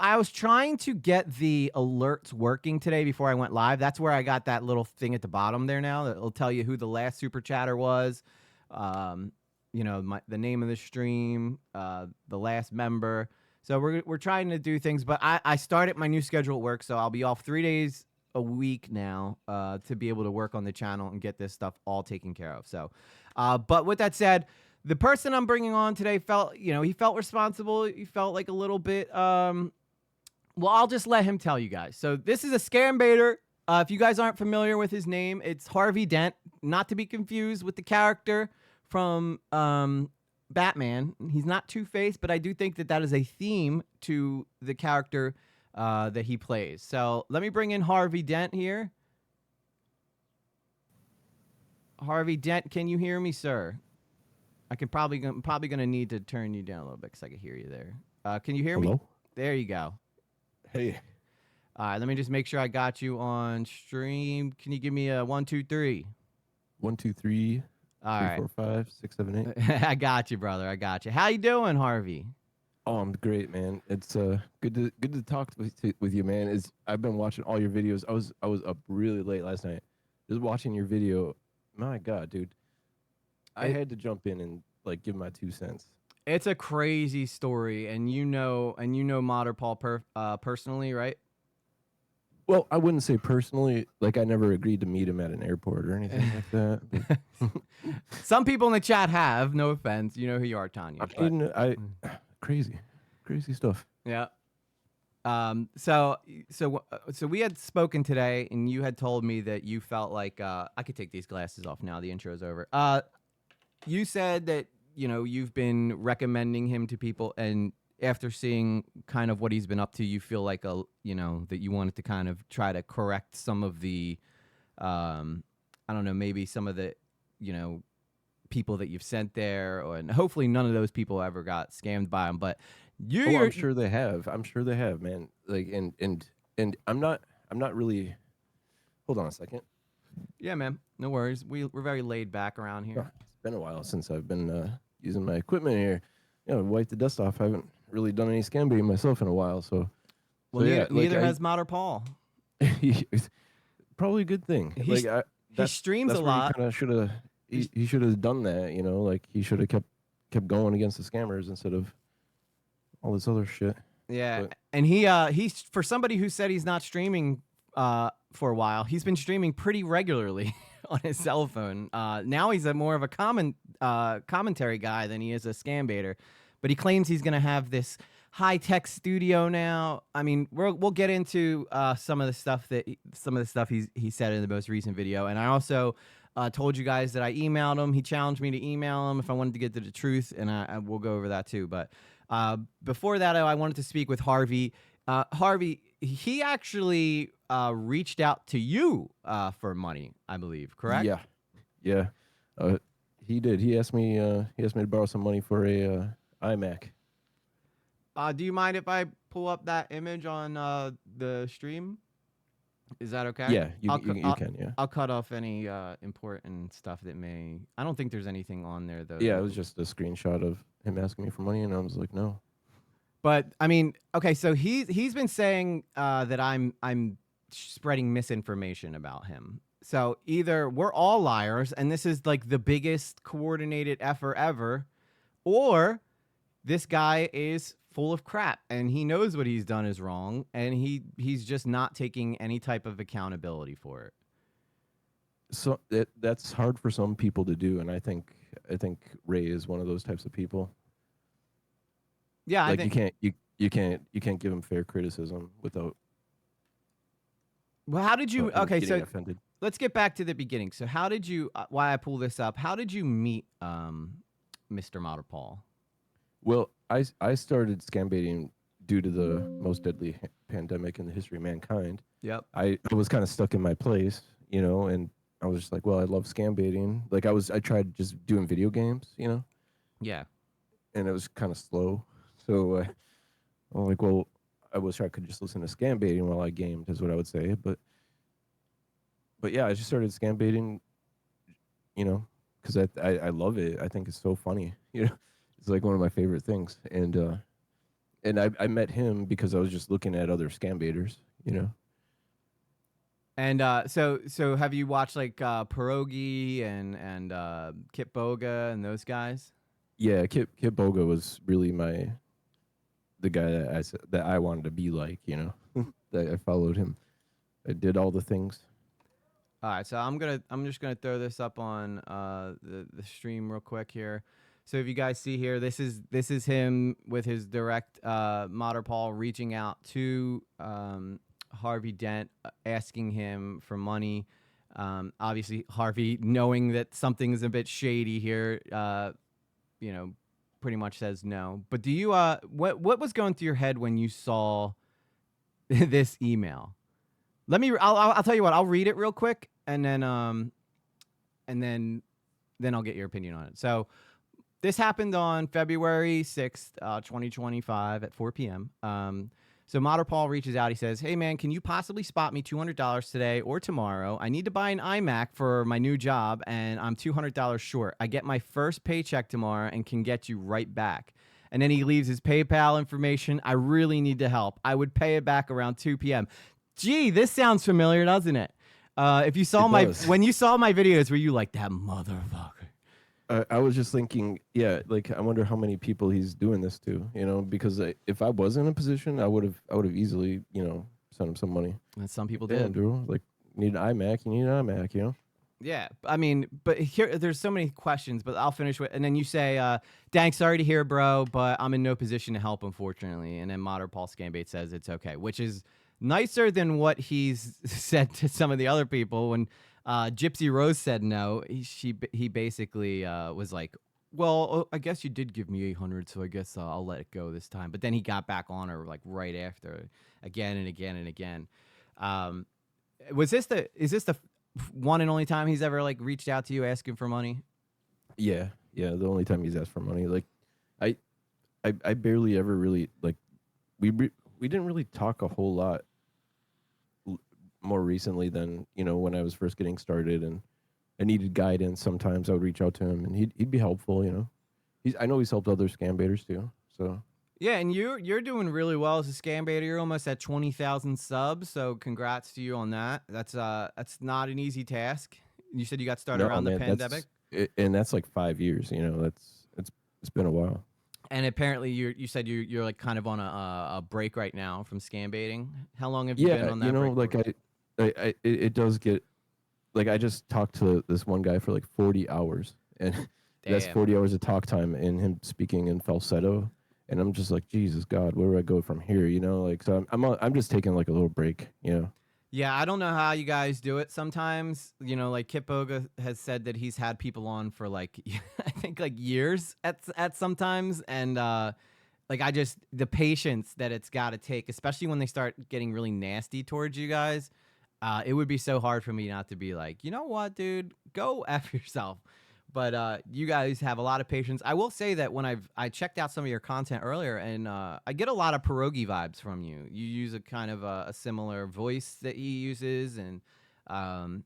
I was trying to get the alerts working today before I went live. That's where I got that little thing at the bottom there now that will tell you who the last super chatter was, um, the name of the stream, the last member. So we're trying to do things, but I started my new schedule at work, so I'll be off 3 days a week now to be able to work on the channel and get this stuff all taken care of. So, but with that said, the person I'm bringing on today felt, he felt responsible. He felt like a little bit, well, I'll just let him tell you guys. So this is a scam baiter. If you guys aren't familiar with his name, it's Harvey Dent, not to be confused with the character from Batman. He's not Two-Face, but I do think that that is a theme to the character that he plays. So let me bring in Harvey Dent here. Harvey Dent, can you hear me, sir? I'm probably going to need to turn you down a little bit because I can hear you there. Can you hear me? There you go. Hey. All right, let me just make sure I got you on stream. Can you give me a 1, 2, 3? 1, 2, 3. All 3, right. 4, 5, 6, 7, 8. I got you, brother. I got you. How you doing, Harvey? Oh, I'm great, man. It's good to talk with you, man. I've been watching all your videos. I was up really late last night, just watching your video. My God, dude, I had to jump in and like give my 2 cents. It's a crazy story, and you know Modder Paul personally, right? Well, I wouldn't say personally. Like, I never agreed to meet him at an airport or anything like that. Some people in the chat have. No offense, you know who you are, Tanya. Crazy stuff. Yeah. So we had spoken today, and you had told me that you felt like I could take these glasses off now. The intro's over. You said that you've been recommending him to people, and after seeing kind of what he's been up to, you feel like that you wanted to kind of try to correct some of the, I don't know, maybe some of the, people that you've sent there, and hopefully none of those people ever got scammed by him. But I'm sure they have. I'm sure they have, man. Like, and I'm not really. Hold on a second. Yeah, man. No worries. We're very laid back around here. It's been a while since I've been using my equipment here. Wipe the dust off. I haven't really done any scam baiting myself in a while. Neither has Modder Paul. Probably a good thing. He streams a lot. He should have done that. Like he should have kept going against the scammers instead of all this other shit. Yeah, and he's for somebody who said he's not streaming for a while. He's been streaming pretty regularly on his cell phone. Now he's more of a commentary guy than he is a scam baiter. But he claims he's going to have this high-tech studio now. I mean, we'll get into some of the stuff he said in the most recent video. And I also told you guys that I emailed him. He challenged me to email him if I wanted to get to the truth, and I will go over that too. But before that, I wanted to speak with Harvey. Harvey, he actually reached out to you for money, I believe, correct? Yeah. He did. He asked me to borrow some money for a iMac. Do you mind if I pull up that image on the stream? Is that okay? Yeah, you can. Yeah. I'll cut off any important stuff that may. I don't think there's anything on there though. Yeah, it was just a screenshot of him asking me for money, and I was like, no. But I mean, okay, so he's been saying that I'm spreading misinformation about him. So either we're all liars, and this is like the biggest coordinated effort ever, or this guy is full of crap and he knows what he's done is wrong, and he's just not taking any type of accountability for it. So that's hard for some people to do, and I think Ray is one of those types of people. Yeah, like you can't give him fair criticism without. Well, how did you? Okay, so offended. Let's get back to the beginning. So how did you? Why I pull this up? How did you meet Mr. Modder Paul? Well, I started scam baiting due to the most deadly pandemic in the history of mankind. Yep. I was kind of stuck in my place, and I was just like, well, I love scam baiting. Like I tried just doing video games, Yeah. And it was kind of slow. So I'm like, well, I wish I could just listen to scam baiting while I gamed, is what I would say. But yeah, I just started scam baiting, because I love it. I think it's so funny. It's like one of my favorite things. And and I met him because I was just looking at other scam baiters, you know. And so have you watched like Pierogi and Kit Boga and those guys? Yeah, Kip Boga was really the guy that that I wanted to be like, you know. That I followed him. I did all the things. All right, so I'm just gonna throw this up on the stream real quick here. So if you guys see here, this is him with his direct Modder Paul reaching out to Harvey Dent, asking him for money. Obviously, Harvey, knowing that something's a bit shady here, you know, pretty much says no. But do you what was going through your head when you saw this email? Let me. I'll tell you what. I'll read it real quick, and then I'll get your opinion on it. So this happened on February 6th, 2025 at 4 p.m. So Modder Paul reaches out. He says, "Hey man, can you possibly spot me $200 today or tomorrow? I need to buy an iMac for my new job, and I'm $200 short. I get my first paycheck tomorrow and can get you right back." And then he leaves his PayPal information. I really need the help. I would pay it back around 2 p.m. Gee, this sounds familiar, doesn't it? If you saw It does. when you saw my videos, were you like that motherfucker? I was just thinking, yeah, like I wonder how many people he's doing this to, you know, because if I was in a position, I would have easily, you know, sent him some money. And some people Yeah, did. Drew, like need an iMac, you need an iMac, you know. Yeah, I mean, but here there's so many questions, but I'll finish with, and then you say, "Dang, sorry to hear, bro, but I'm in no position to help, unfortunately." And then Modern Paul Scambate says it's okay, which is nicer than what he's said to some of the other people. When Gypsy Rose said no, he basically was like, "Well, I guess you did give me 800, so I guess I'll let it go this time." But then he got back on her like right after, again and again and again. Um, is this the one and only time he's ever like reached out to you asking for money? Yeah, yeah. The only time he's asked for money, like, I, I barely ever really like we didn't really talk a whole lot more recently than when I was first getting started and I needed guidance. Sometimes I would reach out to him and he'd be helpful. I know he's helped other scam baiters too. So Yeah, and you're doing really well as a scam baiter. You're almost at 20,000 subs, so congrats to you on that. That's not an easy task. You said you got started no, around the man, pandemic, and that's like 5 years. That's it's been a while. and apparently you said you're like kind of on a break right now from scam baiting. How long have you been Yeah, on that break like for? it does get like I just talked to this one guy for like 40 hours, and that's Damn. 40 hours of talk time and him speaking in falsetto, and I'm just like, Jesus God, where do I go from here? Like, so I'm just taking like a little break. Yeah, I don't know how you guys do it sometimes. Like Kip Boga has said that he's had people on for like I think like years at sometimes, and like I just the patience that it's got to take, especially when they start getting really nasty towards you guys. It would be so hard for me not to be like, you know what, dude, go f yourself. But you guys have a lot of patience. I will say that when I checked out some of your content earlier, and I get a lot of pierogi vibes from you. You use a kind of a similar voice that he uses, and um,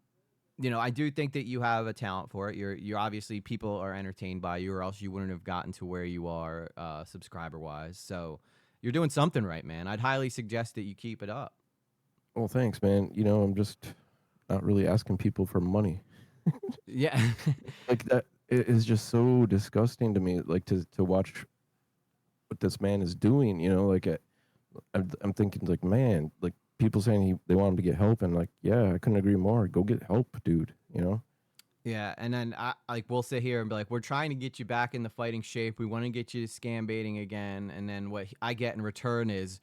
I do think that you have a talent for it. You're obviously people are entertained by you, or else you wouldn't have gotten to where you are subscriber wise. So you're doing something right, man. I'd highly suggest that you keep it up. Well, thanks, man. I'm just not really asking people for money. Yeah. Like that it is just so disgusting to me. Like to watch what this man is doing. Like I'm thinking like, man, like people saying they want him to get help, and like, yeah, I couldn't agree more. Go get help, dude. Yeah, and then we'll sit here and be like, we're trying to get you back in the fighting shape. We want to get you scam baiting again, and then what I get in return is,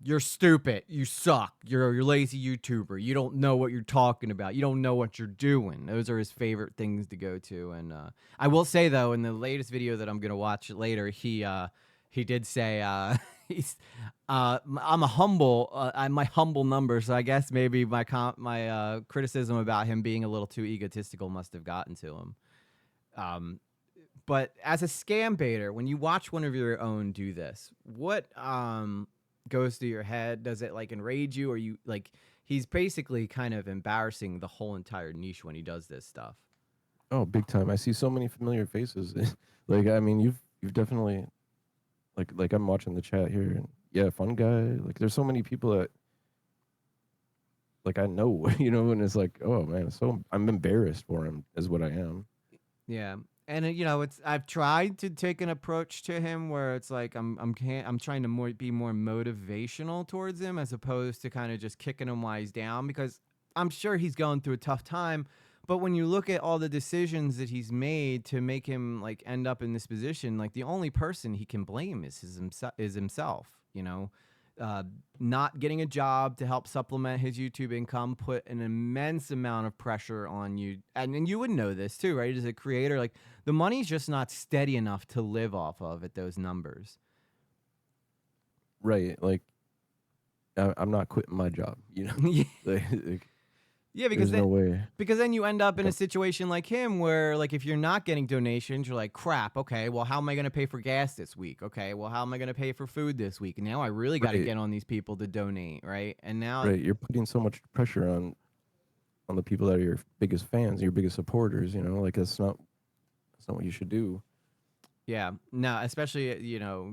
you're stupid. You suck. You're a lazy YouTuber. You don't know what you're talking about. You don't know what you're doing. Those are his favorite things to go to. And I will say though, in the latest video that I'm gonna watch later, he did say he's I'm a humble I'm my humble number. So I guess maybe my criticism about him being a little too egotistical must have gotten to him. But as a scam baiter, when you watch one of your own do this, what goes through your head? Does it like enrage you, or you like he's basically kind of embarrassing the whole entire niche when he does this stuff? Oh, big time. I see so many familiar faces. Like, I mean, you've definitely like I'm watching the chat here, and yeah, fun guy. Like there's so many people that like I know, and it's like, oh man, so I'm embarrassed for him, is what I am. Yeah. And it's I've tried to take an approach to him where it's like I'm trying to be more motivational towards him as opposed to kind of just kicking him while he's down, because I'm sure he's going through a tough time, but when you look at all the decisions that he's made to make him like end up in this position, like the only person he can blame is himself, uh, not getting a job to help supplement his YouTube income put an immense amount of pressure on you. And you would know this too, right? As a creator, like the money's just not steady enough to live off of at those numbers. Right. Like I'm not quitting my job, Yeah. like, Yeah, there's no way. because then you end up in Like, a situation like him where like if you're not getting donations, you're like, crap, okay, well how am I going to pay for gas this week? Okay, well how am I going to pay for food this week? And now I really got to right, get on these people to donate, right? And now right. You're putting so much pressure on the people that are your biggest fans, your biggest supporters. Like that's not what you should do. yeah, no, especially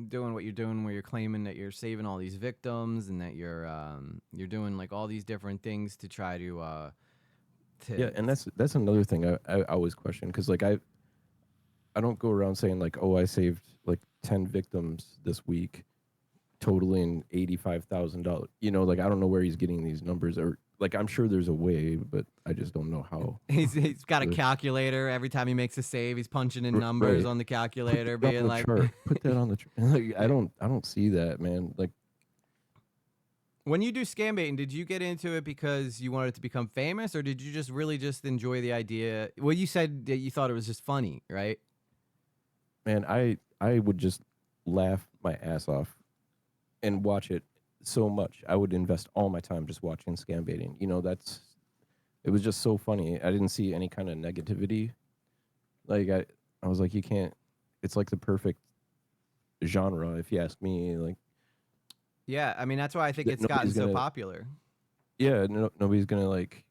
doing what you're doing, where you're claiming that you're saving all these victims and that you're doing like all these different things to try Yeah, to and that's another thing I always question, because like I don't go around saying like, oh, I saved like 10 victims this week, totaling $85,000. Like I don't know where he's getting these numbers, or like I'm sure there's a way, but I just don't know how. he's got a to- calculator every time he makes a save. He's punching in numbers right. on the Put calculator, that on being the like, chart. Put that on the chart. Like I yeah. don't see that, man. Like When you do scam baiting, did you get into it because you wanted to become famous, or did you just really just enjoy the idea? Well, you said that you thought it was just funny, right? man, I would just laugh my ass off and watch it so much. I would invest all my time just watching scam baiting. It was just so funny. I didn't see any kind of negativity. Like I was like, you can't. It's like the perfect genre, if you ask me. Like Yeah, I mean that's why I think that it's gotten nobody's so gonna, popular. yeah, nobody's gonna like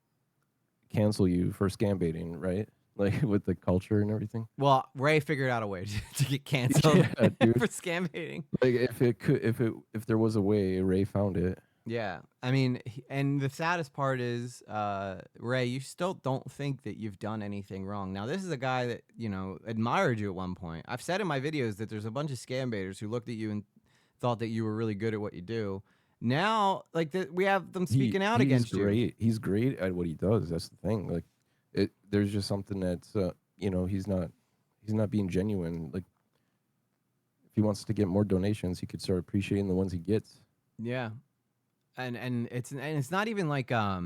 cancel you for scam baiting, right? Like with the culture and everything. Well, Ray figured out a way to get canceled Yeah, dude. for scam baiting. Like if there was a way, Ray found it. Yeah, I mean, and the saddest part is, Ray, you still don't think that you've done anything wrong. Now, this is a guy that admired you at one point. I've said in my videos that there's a bunch of scam baiters who looked at you and thought that you were really good at what you do. Now, like we have them speaking out He's against you. great. He's great at what he does. That's the thing. Like there's just something that's he's not being genuine. Like if he wants to get more donations, he could start appreciating the ones he gets. Yeah, and it's not even like I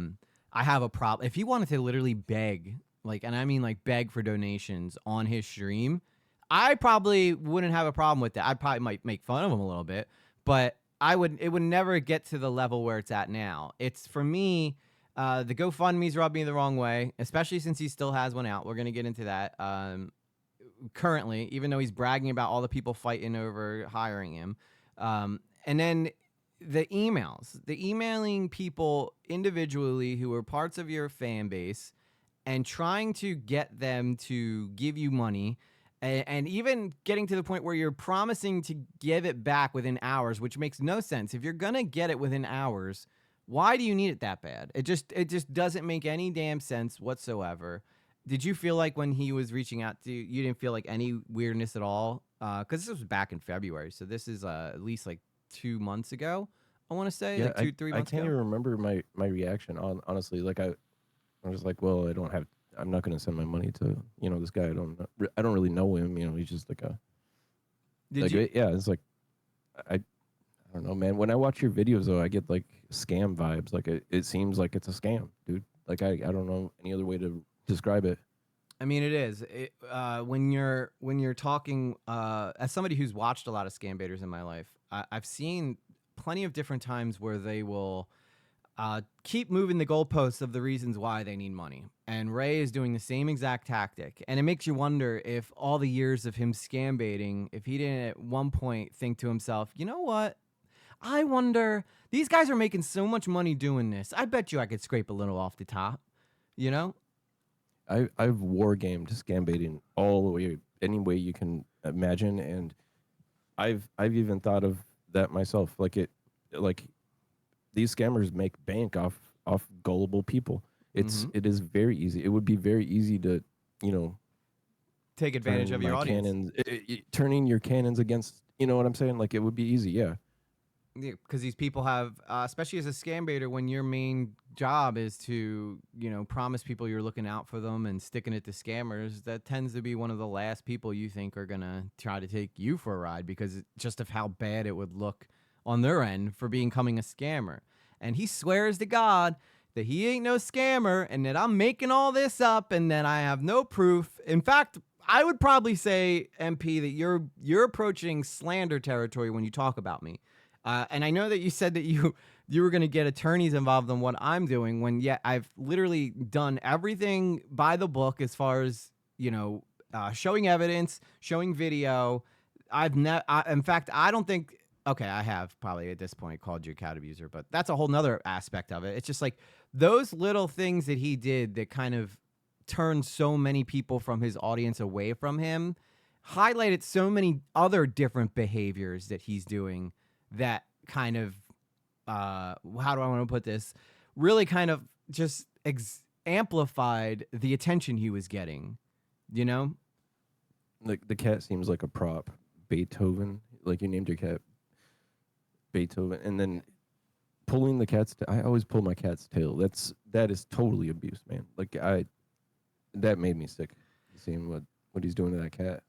have a problem. If he wanted to literally beg, like, and I mean like beg for donations on his stream, I probably wouldn't have a problem with that. I probably might make fun of him a little bit, but it would never get to the level where it's at now. It's for me, the GoFundMe's rubbed me the wrong way, especially since he still has one out. We're gonna get into that. Currently, even though he's bragging about all the people fighting over hiring him. And then the emailing people individually who are parts of your fan base and trying to get them to give you money, and even getting to the point where you're promising to give it back within hours, which makes no sense. If you're gonna get it within hours, why do you need it that bad? It just doesn't make any damn sense whatsoever. Did you feel like when he was reaching out to you, you didn't feel like any weirdness at all? Because this was back in February, so this is at least like 2 months ago. I want to say Yeah, like two, 3 months can't ago. even remember my reaction on honestly. Like I was like, well, I'm not gonna send my money to this guy. I don't really know him. He's just like a Did like you? yeah. It's like I don't know, man. When I watch your videos though, I get like scam vibes. Like it seems like it's a scam, dude. Like I don't know any other way to describe it. I mean, it is. When you're talking as somebody who's watched a lot of scam baiters in my life, I've seen plenty of different times where they will keep moving the goalposts of the reasons why they need money. And Ray is doing the same exact tactic. And it makes you wonder if all the years of him scam baiting, if he didn't at one point think to himself, you know what? I wonder, these guys are making so much money doing this. I bet you I could scrape a little off the top, you know? I've war gamed scam baiting all the way, any way you can imagine, and I've even thought of that myself. Like these scammers make bank off gullible people. Mm-hmm. It is very easy. It would be very easy to, you know, Take advantage turn of your my audience. cannons, turning your cannons against. You know what I'm saying? Like it would be easy. Yeah. Because these people have, especially as a scam baiter, when your main job is to, promise people you're looking out for them and sticking it to scammers, that tends to be one of the last people you think are gonna try to take you for a ride because just of how bad it would look on their end for becoming a scammer. And he swears to God that he ain't no scammer and that I'm making all this up and that I have no proof. In fact, I would probably say, MP, that you're approaching slander territory when you talk about me. And I know that you said that you were going to get attorneys involved in what I'm doing. When yet I've literally done everything by the book as far as showing evidence, showing video. In fact, I don't think. Okay, I have probably at this point called you a cat abuser, but that's a whole nother aspect of it. It's just like those little things that he did that kind of turned so many people from his audience away from him, highlighted so many other different behaviors that he's doing that kind of how do I want to put this, really kind of just amplified the attention he was getting, you know. Like the cat seems like a prop. Beethoven. Like you named your cat Beethoven, and then pulling the cat's. I always pull my cat's tail. That is totally abuse, man. Like that made me sick. Seeing what he's doing to that cat.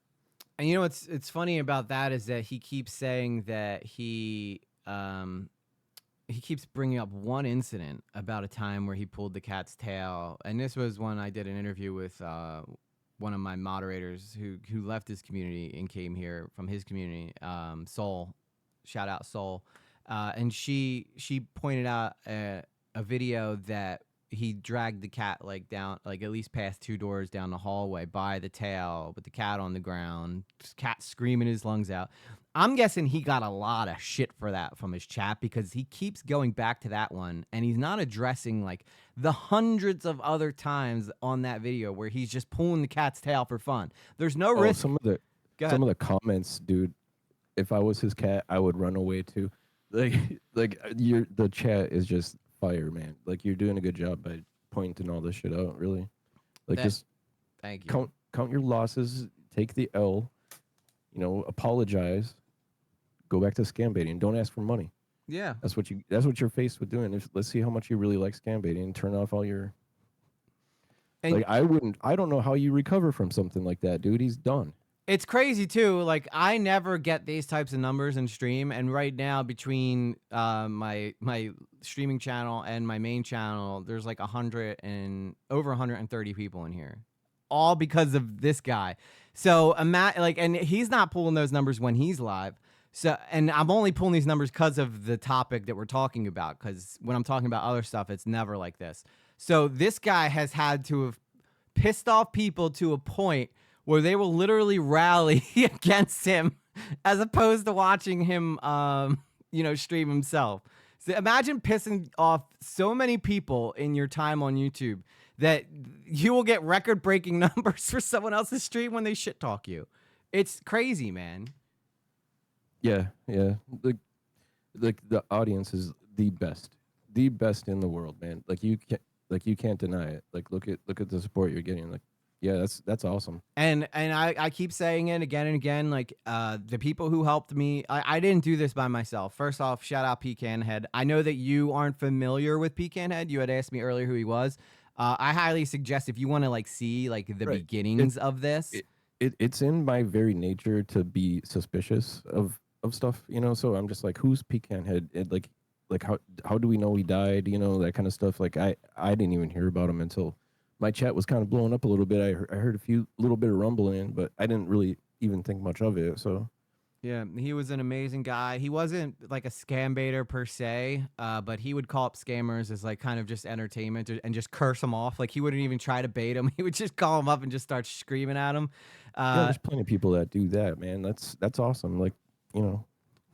And it's funny about that is that he keeps saying that he keeps bringing up one incident about a time where he pulled the cat's tail, and this was when I did an interview with one of my moderators who left his community and came here from his community, Soul, shout out Soul, and she pointed out a video that he dragged the cat like down, like at least past 2 doors down the hallway by the tail with the cat on the ground, cat screaming his lungs out. I'm guessing he got a lot of shit for that from his chat because he keeps going back to that one and he's not addressing like the hundreds of other times on that video where he's just pulling the cat's tail for fun. There's no Oh, risk. Go some ahead. of the comments, dude. If I was his cat, I would run away too. Like the chat is just fire, man. Like you're doing a good job by pointing all this shit out. Really, like That just Thank you. count your losses, take the L. Apologize, go back to scam baiting. Don't ask for money. Yeah. That's what you're faced with doing. Let's see how much you really like scam baiting and turn off all your. And Like I don't know how you recover from something like that, dude. He's done. it's crazy too. Like I never get these types of numbers in stream, and right now between my streaming channel and my main channel, there's like 130 people in here, all because of this guy. So and he's not pulling those numbers when he's live. So, and I'm only pulling these numbers because of the topic that we're talking about. Because when I'm talking about other stuff, it's never like this. So this guy has had to have pissed off people to a point where they will literally rally against him as opposed to watching him stream himself. So imagine pissing off so many people in your time on YouTube that you will get record-breaking numbers for someone else's stream when they shit talk you. It's crazy, man. Yeah, yeah. Like the audience is the best in the world, man. You can't deny it. Like look at the support you're getting. Like yeah, that's awesome. And I keep saying it again and again. Like the people who helped me, I didn't do this by myself. First off, shout out Pecan Head. I know that you aren't familiar with Pecan Head. You had asked me earlier who he was. I highly suggest if you want to like see like the Right. It, beginnings of this. it's in my very nature to be suspicious of stuff, so I'm just like, who's Pecan Head? Like how do we know he died, that kind of stuff. Like I didn't even hear about him until my chat was kind of blowing up a little bit. I heard a few little bit of rumbling, but I didn't really even think much of it. So Yeah, he was an amazing guy. He wasn't like a scam baiter per se, but he would call up scammers as like kind of just entertainment and just curse them off. Like he wouldn't even try to bait them. He would just call them up and just start screaming at them. yeah, Uh, there's plenty of people that do that, man. That's awesome. Like, you know,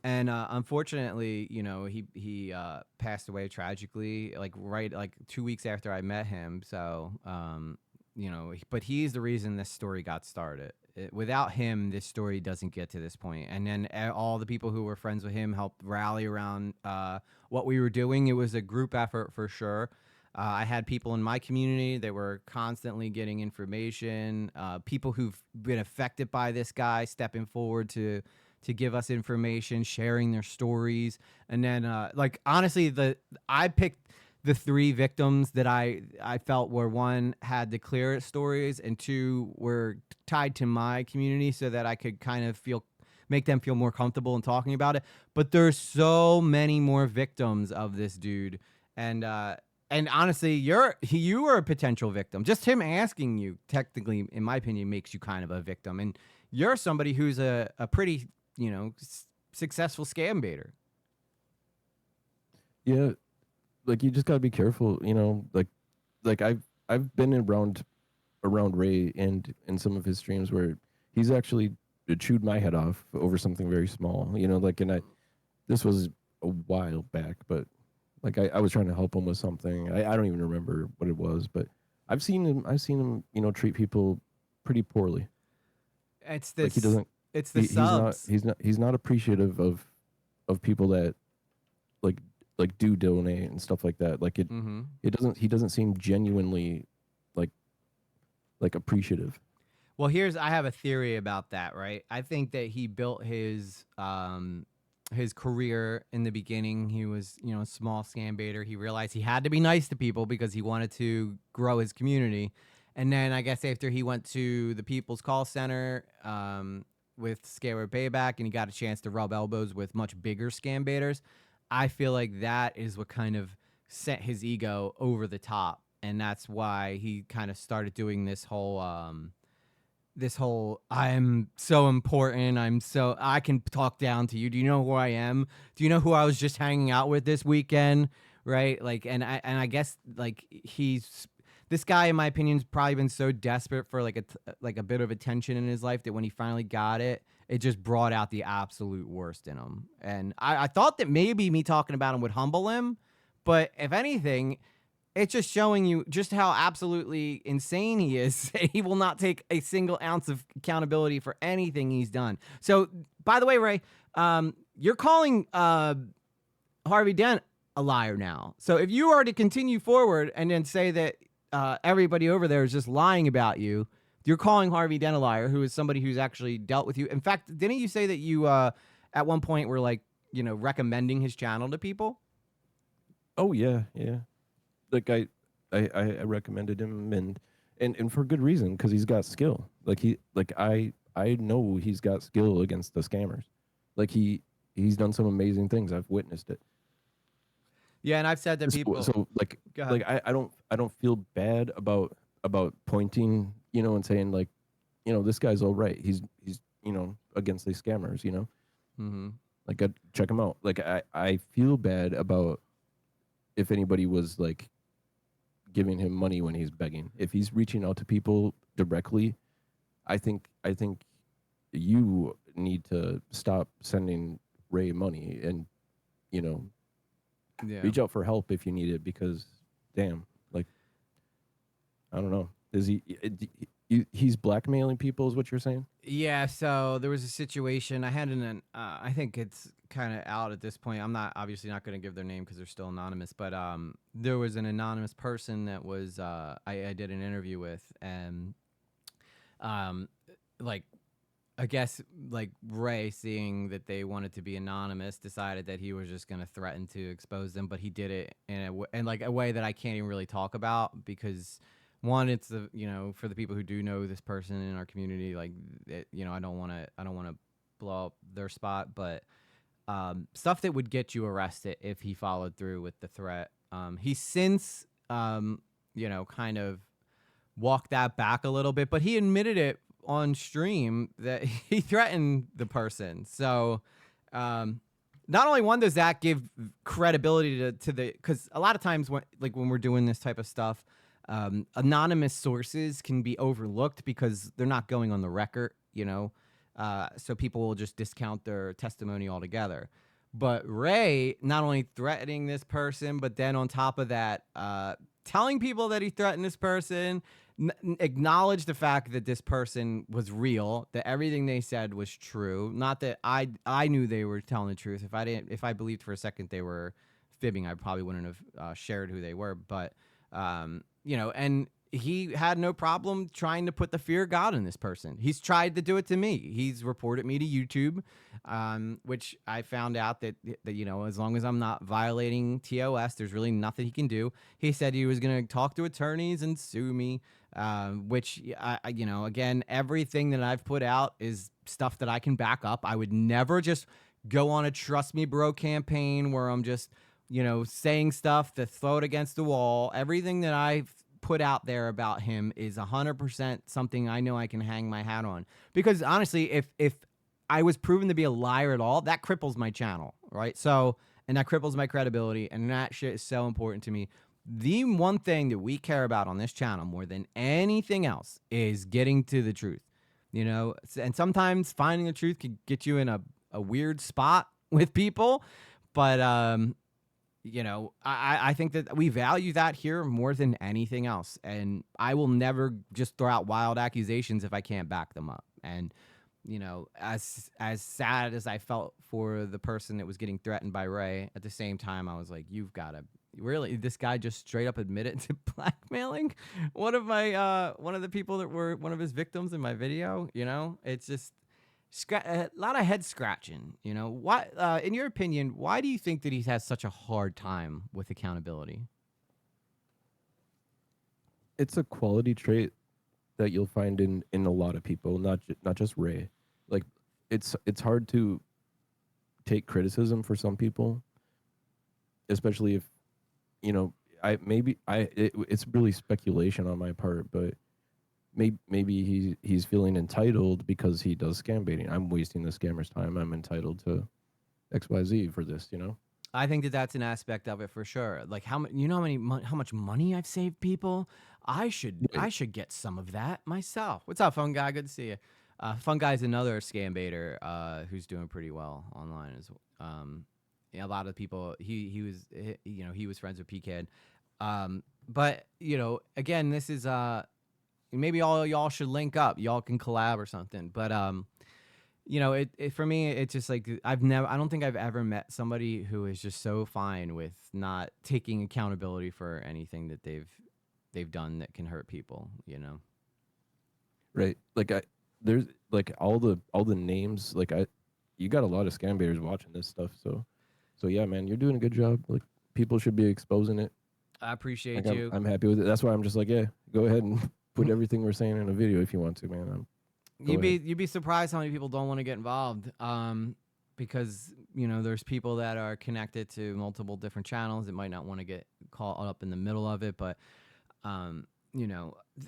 and unfortunately, he passed away tragically, like 2 weeks after I met him. So but he's the reason this story got started. without him, this story doesn't get to this point. And then all the people who were friends with him helped rally around what we were doing. It was a group effort for sure. I had people in my community that were constantly getting information. People who've been affected by this guy stepping forward to give us information, sharing their stories, and then like honestly, I picked the three victims that I felt were, one, had the clearest stories, and two, were tied to my community so that I could kind of make them feel more comfortable in talking about it. But there's so many more victims of this dude. And honestly, you were a potential victim. Just him asking you, technically, in my opinion, makes you kind of a victim. And you're somebody who's a pretty, successful scam baiter. Yeah, like you just gotta be careful, like I've been around Ray and in some of his streams where he's actually chewed my head off over something very small, like, and this was a while back, but like I was trying to help him with something. I don't even remember what it was, but I've seen him, treat people pretty poorly. It's Like he this. doesn't It's the he's not subs. he's not appreciative of people that like do donate and stuff like that. Like Mm-hmm. he doesn't seem genuinely like appreciative. Well, I have a theory about that, right? I think that he built his career in the beginning. He was, a small scam baiter. He realized he had to be nice to people because he wanted to grow his community. And then I guess after he went to the People's Call Center with Scalar Payback and he got a chance to rub elbows with much bigger scam baiters, I feel like that is what kind of sent his ego over the top. And that's why he kind of started doing this whole I'm so important, I can talk down to you, do you know who I am, do you know who I was just hanging out with this weekend, right? Like, and I guess like this guy, in my opinion, has probably been so desperate for like a bit of attention in his life that when he finally got it, it just brought out the absolute worst in him. And I thought that maybe me talking about him would humble him, but if anything, it's just showing you just how absolutely insane he is. He will not take a single ounce of accountability for anything he's done. So, by the way, Ray, you're calling Harvey Dent a liar now. So, if you are to continue forward and then say that everybody over there is just lying about you, you're calling Harvey Dent a liar, who is somebody who's actually dealt with you. In fact, didn't you say that you at one point were like, recommending his channel to people? Oh yeah, yeah. Like I recommended him and for good reason because he's got skill. Like I know he's got skill against the scammers. Like he's done some amazing things. I've witnessed it. Yeah, and I've said that So, people. so like Go ahead. like I don't feel bad about pointing, and saying like, this guy's all right. He's against these scammers. Mm-hmm. Like check him out. Like I feel bad about if anybody was like giving him money when he's begging. If he's reaching out to people directly, I think you need to stop sending Ray money and you know Yeah. reach out for help if you need it because damn, like I don't know. Is he's blackmailing people is what you're saying? Yeah, so there was a situation I had I think it's kind of out at this point. I'm not obviously not going to give their name because they're still anonymous, but there was an anonymous person that was I did an interview with, and um, like I guess like Ray, seeing that they wanted to be anonymous, decided that he was just going to threaten to expose them, but he did it in like a way that I can't even really talk about because one, it's the for the people who do know this person in our community, like I don't want to blow up their spot, but stuff that would get you arrested if he followed through with the threat. He's since kind of walked that back a little bit, but he admitted it on stream that he threatened the person. So, not only one does that give credibility to the because a lot of times when we're doing this type of stuff, anonymous sources can be overlooked because they're not going on the record. So people will just discount their testimony altogether. But Ray not only threatening this person, but then on top of that, telling people that he threatened this person, acknowledge the fact that this person was real, that everything they said was true. Not that I knew they were telling the truth. If I believed for a second they were fibbing, I probably wouldn't have shared who they were. But and he had no problem trying to put the fear of God in this person. He's tried to do it to me. He's reported me to YouTube, which I found out that as long as I'm not violating TOS, there's really nothing he can do. He said he was going to talk to attorneys and sue me, which again, everything that I've put out is stuff that I can back up. I would never just go on a trust me bro campaign where I'm just saying stuff to throw it against the wall. Everything that I've put out there about him is 100% something I know I can hang my hat on. Because honestly, if I was proven to be a liar at all, that cripples my channel, right? So, and that cripples my credibility, and that shit is so important to me. The one thing that we care about on this channel more than anything else is getting to the truth. And sometimes finding the truth can get you in a weird spot with people, but I think that we value that here more than anything else. And I will never just throw out wild accusations if I can't back them up. And, as sad as I felt for the person that was getting threatened by Ray, at the same time, I was like, you've got to really, this guy just straight up admitted to blackmailing one of the people that were one of his victims in my video. It's just, a lot of head scratching. Why, in your opinion, why do you think that he has such a hard time with accountability? It's a quality trait that you'll find in a lot of people, not just Ray. Like it's hard to take criticism for some people, especially if it's really speculation on my part, but maybe he's feeling entitled because he does scam baiting. I'm wasting the scammer's time. I'm entitled to XYZ for this. I think that that's an aspect of it for sure. Like how how much money I've saved people. I should get some of that myself. What's up, Fun Guy? Good to see you. Fun Guy's another scam baiter who's doing pretty well online as well. A lot of people he was friends with PKN. But again, this is maybe all y'all should link up. Y'all can collab or something. But for me, it's just like I don't think I've ever met somebody who is just so fine with not taking accountability for anything that they've done that can hurt people. Right. There's like all the names. You got a lot of scam baiters watching this stuff. So yeah, man, you're doing a good job. Like people should be exposing it. I appreciate like, you. I'm happy with it. That's why I'm just like, yeah, go ahead and put everything we're saying in a video if you want to, man. You'd be surprised how many people don't want to get involved. Because there's people that are connected to multiple different channels that might not want to get caught up in the middle of it, but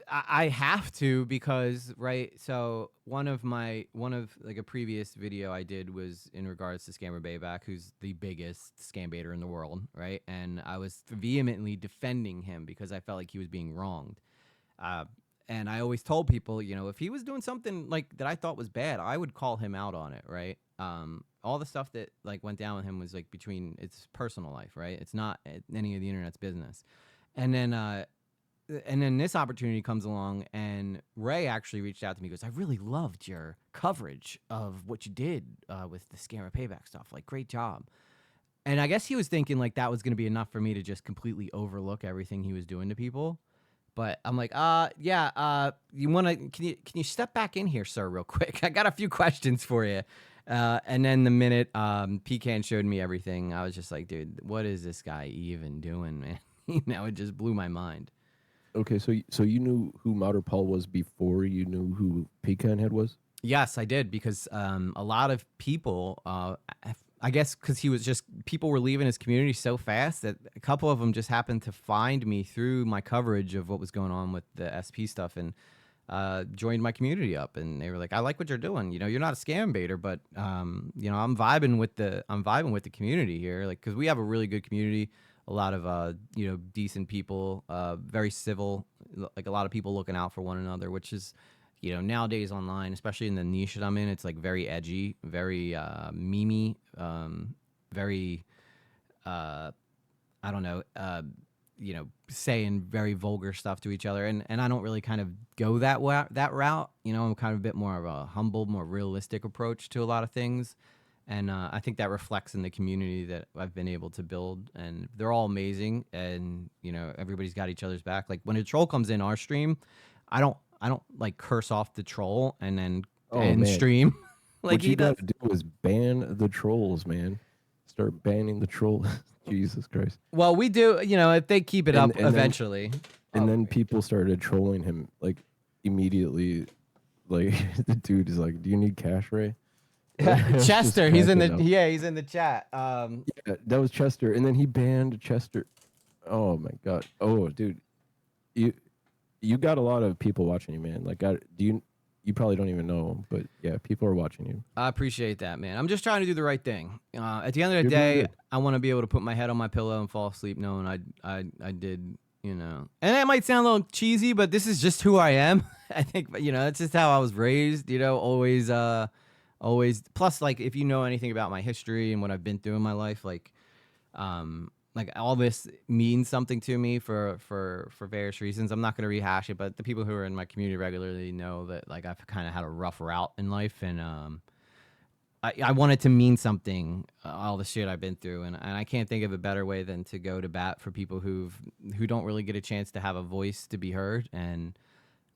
I have to because right. So one of like a previous video I did was in regards to Scammer Bayback, who's the biggest scam baiter in the world, right? And I was vehemently defending him because I felt like he was being wronged. And I always told people, if he was doing something like that I thought was bad, I would call him out on it, right? All the stuff that like went down with him was like between it's personal life, right? It's not any of the internet's business. And then this opportunity comes along, and Ray actually reached out to me. He goes, I really loved your coverage of what you did with the Scammer Payback stuff. Like, great job. And I guess he was thinking like that was going to be enough for me to just completely overlook everything he was doing to people. But I'm like, yeah, you want to, can you step back in here, sir, real quick? I got a few questions for you. And then the minute Pecan showed me everything, I was just like, dude, what is this guy even doing, man? It just blew my mind. Okay, so you knew who Mouter Paul was before you knew who Pecan Head was? Yes, I did, because a lot of people, I guess because people were leaving his community so fast that a couple of them just happened to find me through my coverage of what was going on with the SP stuff and joined my community up. And they were like, I like what you're doing. You're not a scam baiter, but I'm vibing with the community here. Like, because we have a really good community, a lot of decent people, very civil, like a lot of people looking out for one another, which is nowadays online, especially in the niche that I'm in, it's like very edgy, very memey, very I don't know, saying very vulgar stuff to each other, and I don't really kind of go that route. I'm kind of a bit more of a humble, more realistic approach to a lot of things, and I think that reflects in the community that I've been able to build, and they're all amazing, and everybody's got each other's back. Like when a troll comes in our stream, I don't like curse off the troll and then Oh end man, stream like what you he does. got to do is ban the trolls, man. Start banning the trolls. Jesus Christ. Well, we do, if they keep it up And then eventually. and Oh, then people started trolling him like immediately. Like the dude is like, "Do you need cash, Ray?" Like, I was just Chester, he's in the cracking up. yeah, he's in the chat. Yeah, that was Chester, and then he banned Chester. Oh my god. Oh, dude, you you got a lot of people watching you, man. Like, do you? You probably don't even know, but yeah, people are watching you. I appreciate that, man. I'm just trying to do the right thing. At the end of the You're doing day, good. I want to be able to put my head on my pillow and fall asleep knowing I did, And that might sound a little cheesy, but this is just who I am. I think, that's just how I was raised. Always. Plus, like, if you know anything about my history and what I've been through in my life, like all this means something to me for various reasons. I'm not going to rehash it, but the people who are in my community regularly know that like I've kind of had a rough route in life, and I want it to mean something, all the shit I've been through, and I can't think of a better way than to go to bat for people who don't really get a chance to have a voice to be heard. And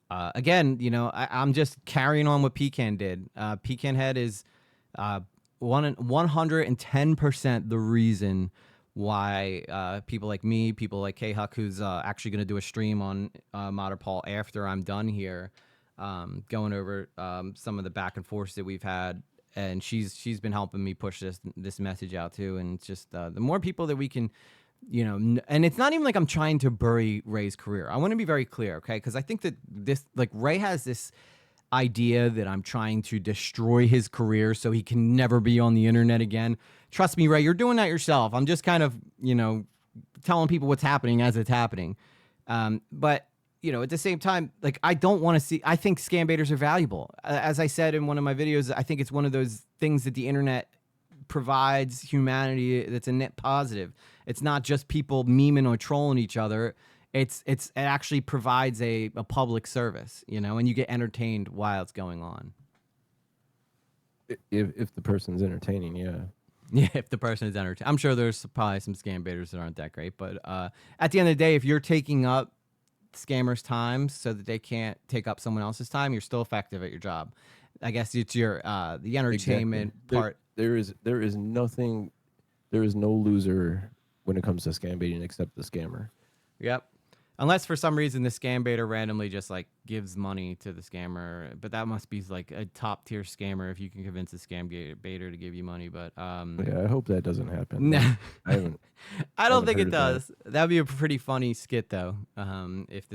again, I'm just carrying on what Pecan did. Pecan Head is 110% the reason why people like me, people like K Huck, who's actually going to do a stream on Modern Paul after I'm done here, going over some of the back and forths that we've had, and she's been helping me push this message out too. And it's just the more people that we can, and it's not even like I'm trying to bury Ray's career. I want to be very clear, okay? Because I think that this, like, Ray has this idea that I'm trying to destroy his career so he can never be on the internet again. Trust me, Ray, you're doing that yourself. I'm just kind of, telling people what's happening as it's happening. But at the same time, like, I don't want to see. I think scam baiters are valuable. As I said in one of my videos, I think it's one of those things that the internet provides humanity that's a net positive. It's not just people memeing or trolling each other. It actually provides a public service, and you get entertained while it's going on. If the person's entertaining, yeah. Yeah, if the person is entertained. I'm sure there's probably some scam baiters that aren't that great, but at the end of the day, if you're taking up scammers' time so that they can't take up someone else's time, you're still effective at your job. I guess it's your the Exactly. entertainment part. There is nothing. There is no loser when it comes to scam baiting except the scammer. Yep. Unless for some reason the scam baiter randomly just like gives money to the scammer, but that must be like a top tier scammer if you can convince a baiter to give you money. But Yeah, I hope that doesn't happen. no, Like, I haven't. I I don't haven't think heard it of that. does. That'd be a pretty funny skit though. If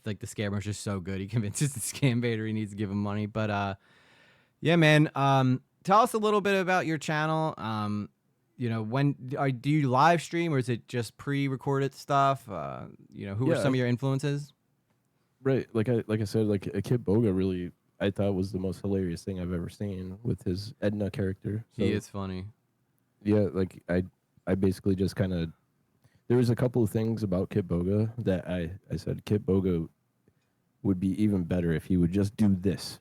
like the scammer's just so good, he convinces the scam baiter he needs to give him money. But yeah, man. Tell us a little bit about your channel. When do you live stream or is it just pre-recorded stuff? Who are Yeah, some of your influences? right. Like I said, like a Kid Boga really, I thought was the most hilarious thing I've ever seen with his Edna character. He So is funny. yeah, like I basically just kind of there was a couple of things about Kid Boga that I said Kid Boga would be even better if he would just do this,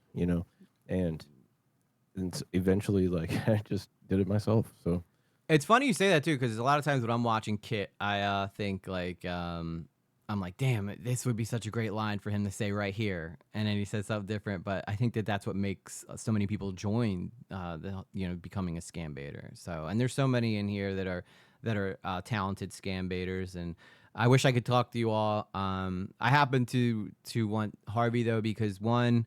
and eventually like I just did it myself. So It's funny you say that too, because a lot of times when I'm watching Kit, I think like I'm like, damn, this would be such a great line for him to say right here, and then he says something different. But I think that that's what makes so many people join becoming a scam baiter. So, and there's so many in here that are talented scam baiters, and I wish I could talk to you all. I happen to want Harvey though because one.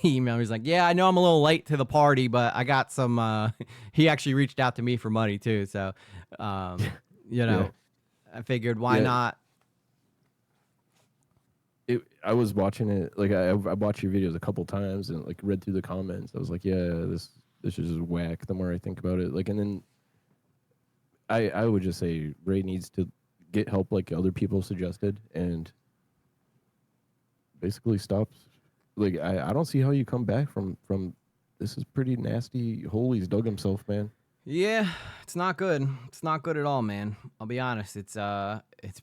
He emailed me. He's like, "Yeah, I know I'm a little late to the party, but I got some." He actually reached out to me for money too, so um, you yeah, know, I figured why yeah. not. I was watching it like I watched your videos a couple times and like read through the comments. I was like, yeah, this is just whack. The more I think about it, like, and then I would just say Ray needs to get help like other people suggested and basically stops. Like I don't see how you come back from this is pretty nasty hole he's dug himself, man. Yeah, it's not good. It's not good at all, man. I'll be honest. It's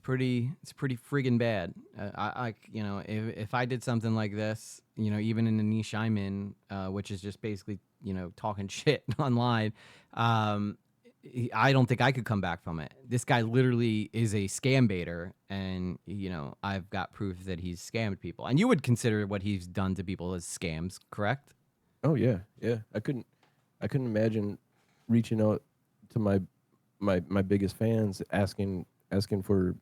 pretty friggin' bad. If I did something like this, even in the niche I'm in, which is just basically, talking shit online, um, I don't think I could come back from it. This guy literally is a scam baiter, and I've got proof that he's scammed people. And you would consider what he's done to people as scams, correct? Oh yeah, yeah. I couldn't imagine reaching out to my biggest fans asking for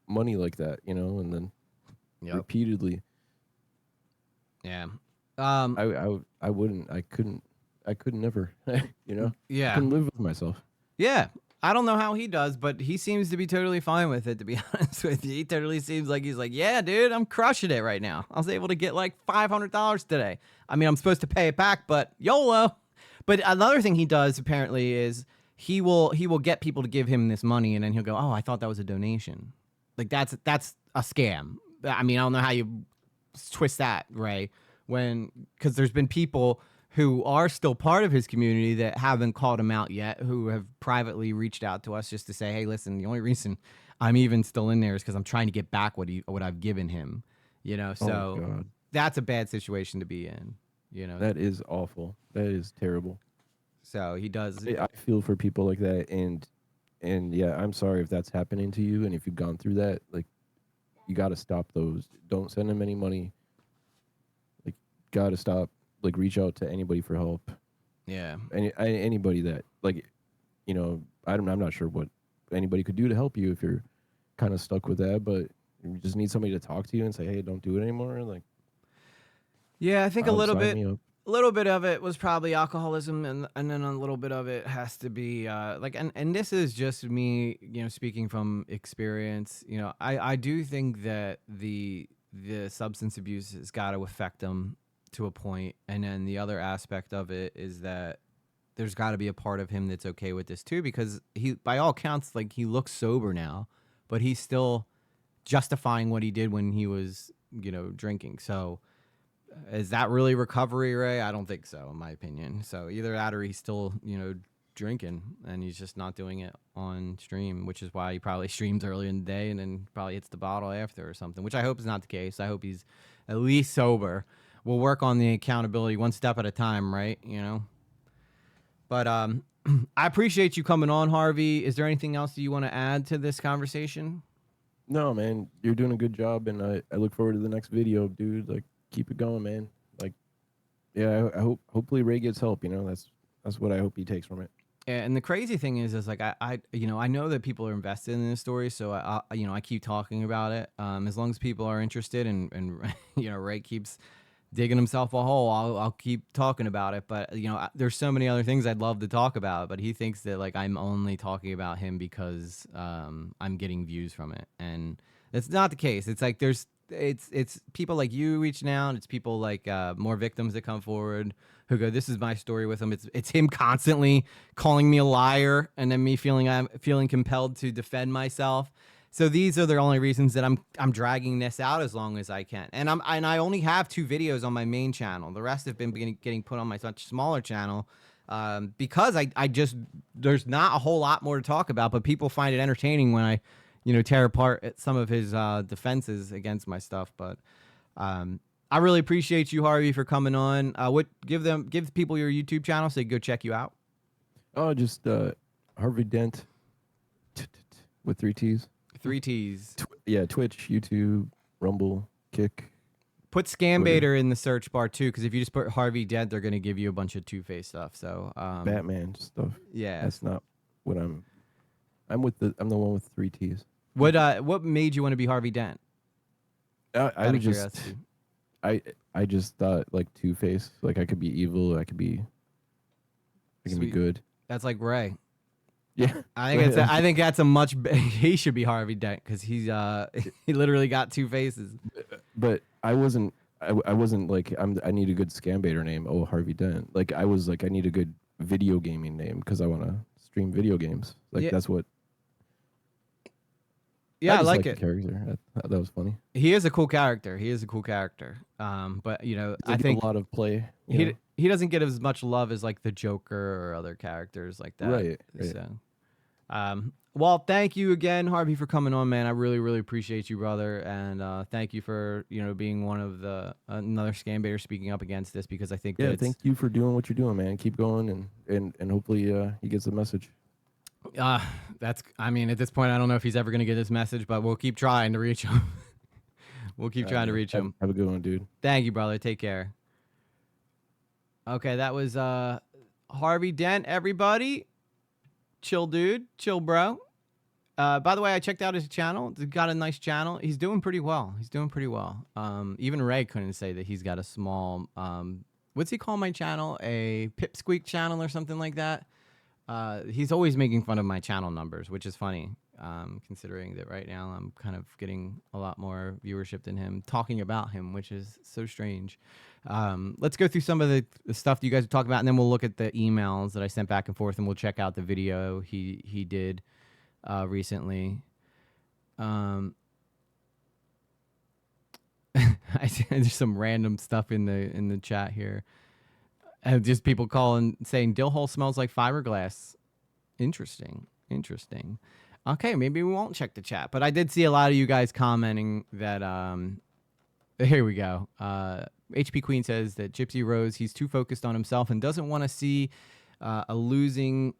money like that, and then Yep. repeatedly. Yeah. Um. I wouldn't. I could never. I Yeah. couldn't live with myself. Yeah. I don't know how he does, but he seems to be totally fine with it, to be honest with you. He totally seems like he's like, yeah, dude, I'm crushing it right now. I was able to get like $500 today. I mean, I'm supposed to pay it back, but YOLO. But another thing he does apparently is he will get people to give him this money, and then he'll go, "Oh, I thought that was a donation." Like that's a scam. I mean, I don't know how you twist that, Ray. When because there's been people who are still part of his community that haven't called him out yet, who have privately reached out to us just to say, "Hey, listen, the only reason I'm even still in there is because I'm trying to get back what I've given him." Oh So God, that's a bad situation to be in. You know, that is awful. That is terrible. so he does. I feel for people like that, and yeah, I'm sorry if that's happening to you, and if you've gone through that, like you got to stop those. Don't send them any money. Like, got to stop. Like, reach out to anybody for help. Yeah. Anybody that like, I'm not sure what anybody could do to help you if you're kind of stuck with that, but you just need somebody to talk to you and say, hey, don't do it anymore. Like, Yeah, I think sign me up. a little bit of it was probably alcoholism, and then a little bit of it has to be like, and this is just me, speaking from experience. I do think that the substance abuse has got to affect them to a point, and then the other aspect of it is that there's got to be a part of him that's okay with this too, because he, by all counts, like he looks sober now, but he's still justifying what he did when he was, drinking. So is that really recovery, Ray? I don't think so, in my opinion. So either that or he's still, drinking and he's just not doing it on stream, which is why he probably streams early in the day and then probably hits the bottle after or something, which I hope is not the case. I hope he's at least sober. We'll work on the accountability one step at a time, right? But I appreciate you coming on, Harvey. Is there anything else that you want to add to this conversation? No, man, you're doing a good job, and I look forward to the next video, dude. Like, keep it going, man. Like, yeah, hopefully Ray gets help. That's what I hope he takes from it. And the crazy thing is like I know that people are invested in this story, so I keep talking about it. As long as people are interested, and Ray keeps digging himself a hole, I'll keep talking about it. But there's so many other things I'd love to talk about, but he thinks that like I'm only talking about him because I'm getting views from it, and that's not the case. It's like it's people like you reaching out. It's people like more victims that come forward who go, "This is my story with him." It's him constantly calling me a liar, and then me I'm feeling compelled to defend myself. So these are the only reasons that I'm dragging this out as long as I can. And I only have 2 videos on my main channel. The rest have been getting put on my much smaller channel because I just there's not a whole lot more to talk about, but people find it entertaining when I tear apart some of his defenses against my stuff. But I really appreciate you, Harvey, for coming on. Give people your YouTube channel so they can go check you out. Oh, just Harvey Dent with 3 T's. 3 T's. Yeah, Twitch, YouTube, Rumble, Kick. Put Scam Twitter. Baiter in the search bar too, because if you just put Harvey Dent, they're gonna give you a bunch of Two-Face stuff. So Batman stuff. yeah. That's not what I'm the one with 3 T's. What made you want to be Harvey Dent? I Out of was just curiosity. I just thought like Two-Face, like I could be evil, I can be Sweet. good. That's like Ray. Yeah. I think that's a much. He should be Harvey Dent because he's he literally got 2 faces. But I wasn't like I need a good scam baiter name. Oh, Harvey Dent. Like I was like I need a good video gaming name because I want to stream video games. Like Yeah. that's what. Yeah, I I just like like the it. character. I thought that was funny. He is a cool character. He is a cool character. But I Doesn't get think a lot of play, you he know. he doesn't get as much love as like the Joker or other characters like that. Right, right. So, well, thank you again, Harvey, for coming on, man. I really, really appreciate you, brother, and thank you for being one of the another scam baiter speaking up against this because I think that Yeah, it's thank you for doing what you're doing, man. Keep going, and hopefully he gets the message. uh that's I mean at this point I don't know if he's ever gonna get this message, but we'll keep trying to reach him. We'll keep All right, trying to man. reach him. Have a good one, dude. Thank you, brother. Take care. Okay, that was Harvey Dent, everybody. Chill dude, chill bro. By the way, I checked out his channel. He's got a nice channel. He's doing pretty well. He's doing pretty well. Even Ray couldn't say that he's got a small what's he call my channel? A pipsqueak channel or something like that. He's always making fun of my channel numbers, which is funny, considering that right now I'm kind of getting a lot more viewership than him, talking about him, which is so strange. Let's go through some of the stuff that you guys are talking about, and then we'll look at the emails that I sent back and forth, and we'll check out the video he did recently. There's some random stuff in the chat here. Just people calling saying dill hole smells like fiberglass. Interesting. Okay, maybe we won't check the chat, but I did see a lot of you guys commenting that here we go. HP Queen says that Gypsy Rose, he's too focused on himself and doesn't want to see a losing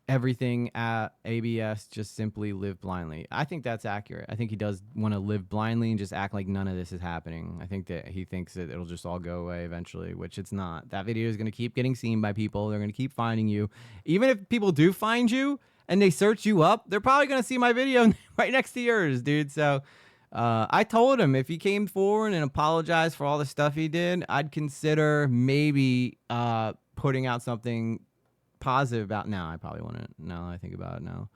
everything at ABS, just simply live blindly. I think that's accurate. I think he does want to live blindly and just act like none of this is happening. I think that he thinks that it'll just all go away eventually, which it's not. That video is going to keep getting seen by people. They're going to keep finding you. Even if people do find you and they search you up, they're probably going to see my video right next to yours, dude. So I told him if he came forward and apologized for all the stuff he did, I'd consider maybe putting out something positive about. Now I probably wouldn't. Now I think about it now,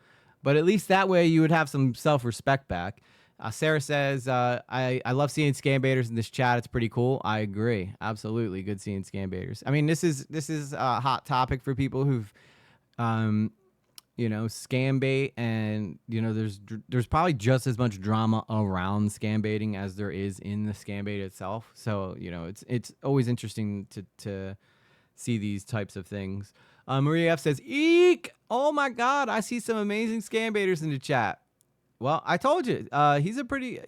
but at least that way you would have some self-respect back. Sarah says I love seeing scam baiters in this chat. It's pretty cool. I agree, absolutely. Good seeing scam baiters. I mean, this is a hot topic for people who've scam bait, and there's probably just as much drama around scam baiting as there is in the scam bait itself. So it's always interesting to see these types of things. Maria F says, "Eek! Oh my God, I see some amazing scam baiters in the chat." Well, I told you, he's a pretty,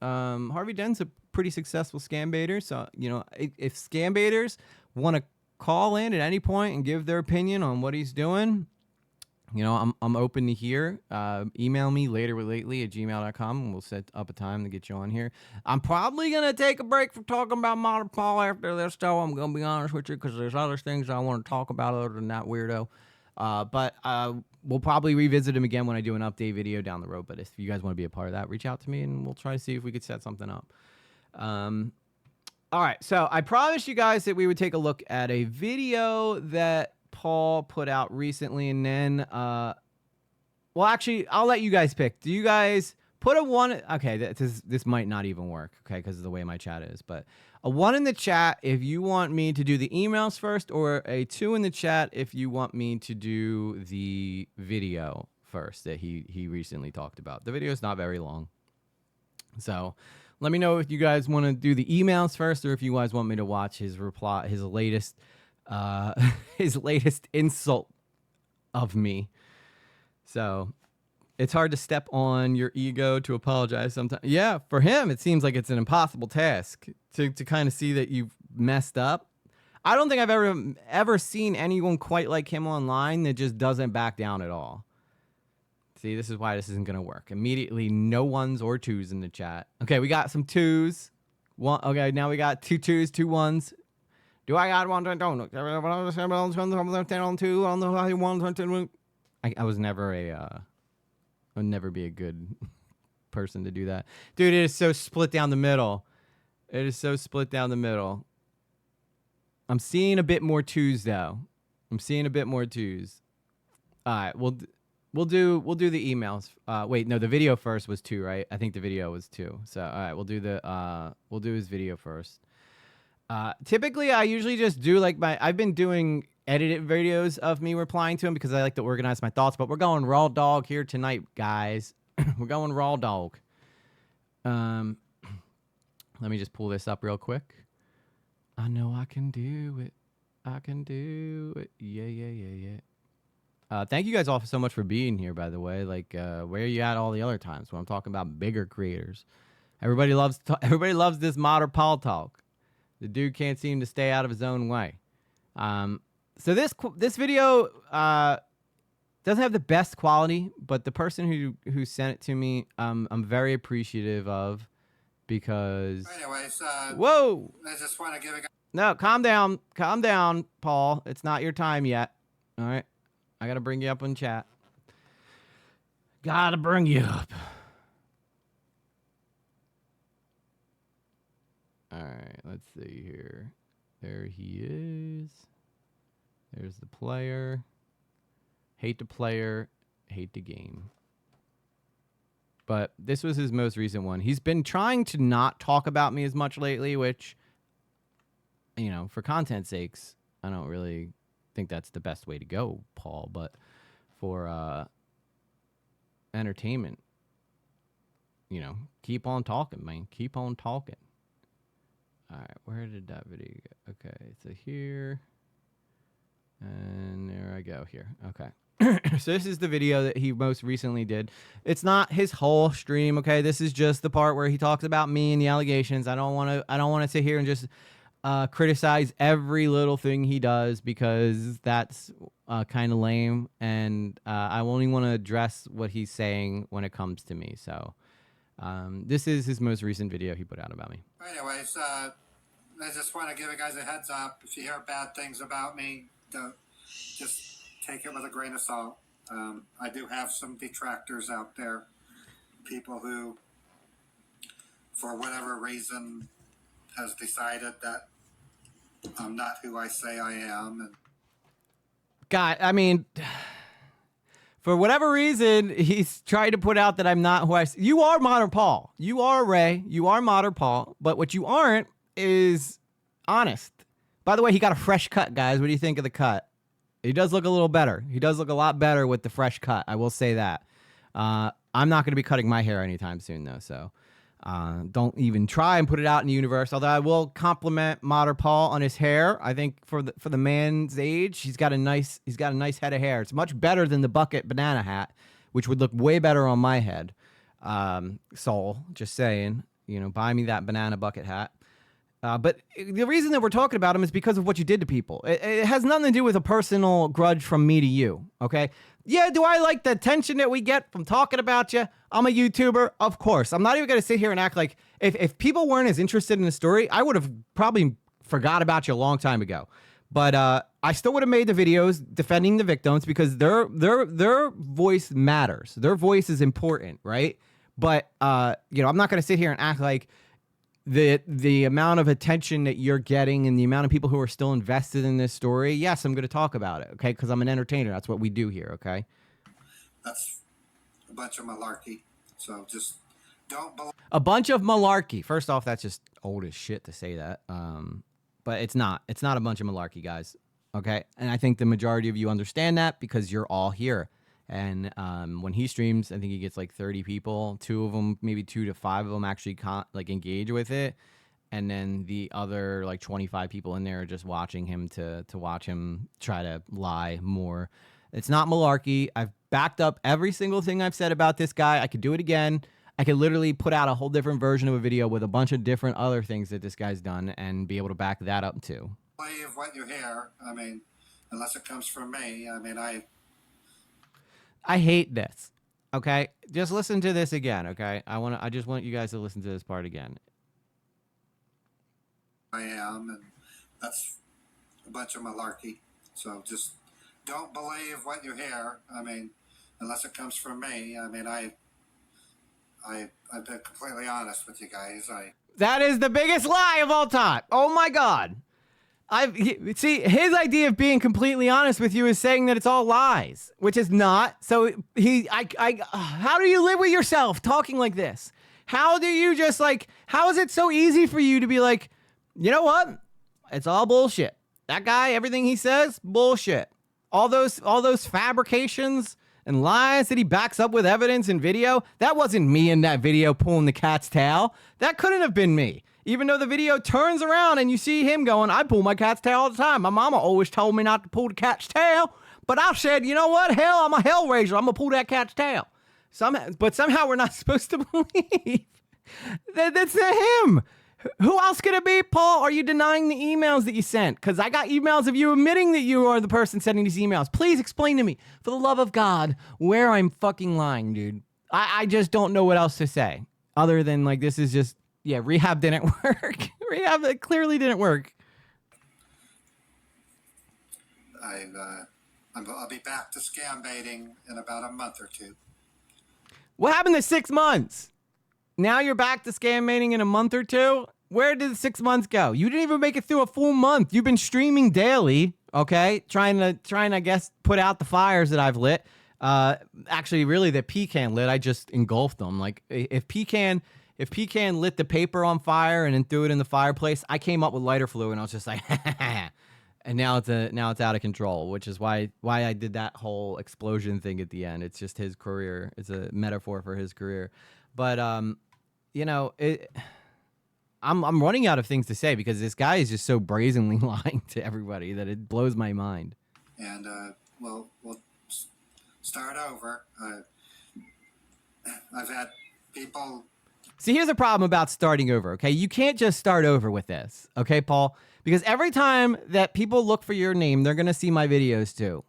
Harvey Dent's a pretty successful scam baiter. So, if scam baiters want to call in at any point and give their opinion on what he's doing, I'm open to hear. Email me laterwithlately@gmail.com and we'll set up a time to get you on here. I'm probably going to take a break from talking about Modern Paul after this, though. I'm going to be honest with you because there's other things I want to talk about other than that weirdo. But we'll probably revisit him again when I do an update video down the road. But if you guys want to be a part of that, reach out to me and we'll try to see if we could set something up. All right. So I promised you guys that we would take a look at a video that Paul put out recently, and then well, actually, I'll let you guys pick. Do you guys put a one? Okay, this might not even work, okay, because of the way my chat is, but a 1 in the chat if you want me to do the emails first, or a 2 in the chat if you want me to do the video first that he recently talked about. The video is not very long, so let me know if you guys want to do the emails first, or if you guys want me to watch his reply, his latest insult of me. So it's hard to step on your ego to apologize sometimes. Yeah, for him, it seems like it's an impossible task to kind of see that you've messed up. I don't think I've ever seen anyone quite like him online that just doesn't back down at all. See, this is why this isn't going to work. Immediately, no 1s or 2s in the chat. Okay, we got some 2s. Okay, now we got 2 2s, 2 1s. Do I got 1? Don't. I was never I would never be a good person to do that. Dude, it is so split down the middle. It is so split down the middle. I'm seeing a bit more 2s though. I'm seeing a bit more 2s. All right, we'll do the emails. Wait, no, the video first was 2, right? I think the video was 2. So all right, we'll do his video first. Typically, I usually just do like I've been doing edited videos of me replying to him because I like to organize my thoughts, but we're going raw dog here tonight, guys. We're going raw dog. Let me just pull this up real quick. I know I can do it. I can do it. Yeah, yeah, yeah, yeah. Thank you guys all so much for being here, by the way. Like, where are you at all the other times when I'm talking about bigger creators? Everybody loves this modern Paul talk. The dude can't seem to stay out of his own way. So this video doesn't have the best quality, but the person who sent it to me, I'm very appreciative of, because. Anyways, whoa! I just want to give a guy. No, calm down, Paul. It's not your time yet. All right, I gotta bring you up in chat. Gotta bring you up. All right, let's see here. There he is. There's the player. Hate the player, hate the game. But this was his most recent one. He's been trying to not talk about me as much lately, which, you know, for content's sakes, I don't really think that's the best way to go, Paul. But for entertainment, you know, keep on talking, man. Keep on talking. All right, where did that video go? Okay, so here. And there I go here. Okay. So this is the video that he most recently did. It's not his whole stream, okay? This is just the part where he talks about me and the allegations. I don't want to sit here and just criticize every little thing he does, because that's kind of lame, and I only want to address what he's saying when it comes to me. So this is his most recent video he put out about me. Anyways, I just want to give you guys a heads up. If you hear bad things about me, don't just take it with a grain of salt. I do have some detractors out there, people who, for whatever reason, has decided that I'm not who I say I am. And God, I mean, for whatever reason, he's trying to put out that I'm not who I say. You are Modern Paul. You are Ray. You are Modern Paul. But what you aren't is honest. By the way, he got a fresh cut, guys. What do you think of the cut? He does look a little better. He does look a lot better with the fresh cut. I will say that. I'm not going to be cutting my hair anytime soon, though. So don't even try and put it out in the universe. Although I will compliment Modern Paul on his hair. I think for the man's age, he's got a nice head of hair. It's much better than the bucket banana hat, which would look way better on my head. Soul, just saying. You know, buy me that banana bucket hat. But the reason that we're talking about him is because of what you did to people. It has nothing to do with a personal grudge from me to you, okay? Yeah, do I like the attention that we get from talking about you? I'm a YouTuber, of course. I'm not even going to sit here and act like if people weren't as interested in the story, I would have probably forgot about you a long time ago. But I still would have made the videos defending the victims, because their voice matters. Their voice is important, right? But you know, I'm not going to sit here and act like the amount of attention that you're getting and the amount of people who are still invested in this story, yes, I'm going to talk about it, okay? Because I'm an entertainer. That's what we do here, okay? that's a bunch of malarkey. So just don't believe. A bunch of malarkey. First off, that's just old as shit to say that. But it's not. It's not a bunch of malarkey, guys, okay? And I think the majority of you understand that because you're all here. And when he streams, I think he gets like 30 people. 2 of them, maybe 2 to 5 of them actually like engage with it. And then the other like 25 people in there are just watching him to watch him try to lie more. It's not malarkey. I've backed up every single thing I've said about this guy. I could do it again. I could literally put out a whole different version of a video with a bunch of different other things that this guy's done and be able to back that up too. Believe what you hear. I mean, unless it comes from me. I mean, I hate this. Okay, just listen to this again. Okay, I just want you guys to listen to this part again. I am, and that's a bunch of malarkey. So just don't believe what you hear. I mean, unless it comes from me. I mean, I've been completely honest with you guys. That is the biggest lie of all time. Oh my God. See, his idea of being completely honest with you is saying that it's all lies, which is not. So how do you live with yourself talking like this? How do you just like, how is it so easy for you to be like, you know what? It's all bullshit. That guy, everything he says, bullshit. All those fabrications and lies that he backs up with evidence and video. That wasn't me in that video pulling the cat's tail. That couldn't have been me. Even though the video turns around and you see him going, I pull my cat's tail all the time. My mama always told me not to pull the cat's tail. But I said, you know what? Hell, I'm a hell raiser. I'm going to pull that cat's tail. But somehow we're not supposed to believe that's not him. Who else could it be, Paul? Are you denying the emails that you sent? Because I got emails of you admitting that you are the person sending these emails. Please explain to me, for the love of God, where I'm fucking lying, dude. I just don't know what else to say other than, like, this is just, yeah, rehab didn't work. Rehab clearly didn't work. I'll be back to scam baiting in about a month or two. What happened to 6 months? Now you're back to scam baiting in a month or two? Where did the 6 months go? You didn't even make it through a full month. You've been streaming daily, okay? Trying to, I guess, put out the fires that I've lit. Actually, really, that Pecan lit. I just engulfed them. Like, if Pecan lit the paper on fire and then threw it in the fireplace, I came up with lighter fluid and I was just like, and now it's out of control, which is why I did that whole explosion thing at the end. It's just his career. It's a metaphor for his career. But you know, I'm running out of things to say because this guy is just so brazenly lying to everybody that it blows my mind. And we'll start over. I've had people. See, here's the problem about starting over, okay? You can't just start over with this, okay, Paul? Because every time that people look for your name, they're going to see my videos too,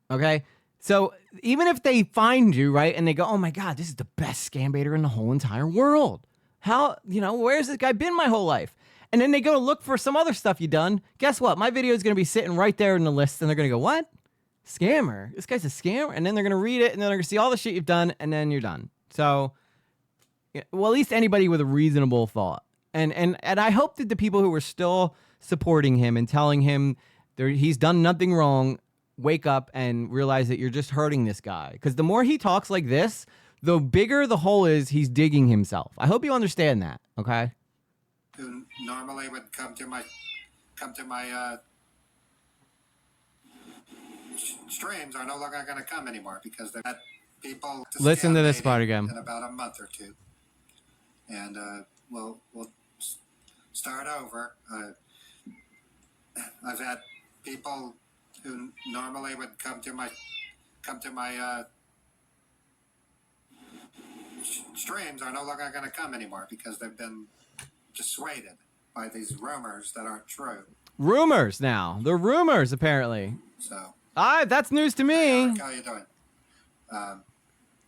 okay? So even if they find you, right, and they go, oh my God, this is the best scam baiter in the whole entire world. How, you know, where's this guy been my whole life? And then they go look for some other stuff you've done. Guess what? My video is going to be sitting right there in the list, and they're going to go, what? Scammer? This guy's a scammer? And then they're going to read it, and then they're going to see all the shit you've done, and then you're done. So, well, at least anybody with a reasonable thought. And I hope that the people who are still supporting him and telling him he's done nothing wrong wake up and realize that you're just hurting this guy. Because the more he talks like this, the bigger the hole is he's digging himself. I hope you understand that, okay? Who normally would come to my streams are no longer going to come anymore because they've had people to listen to this scam part baiting again in about a month or two. And we'll start over. I've had people who normally would come to my streams are no longer going to come anymore because they've been dissuaded by these rumors that aren't true. Rumors now. They're rumors, apparently. So. That's news to me. How are you doing?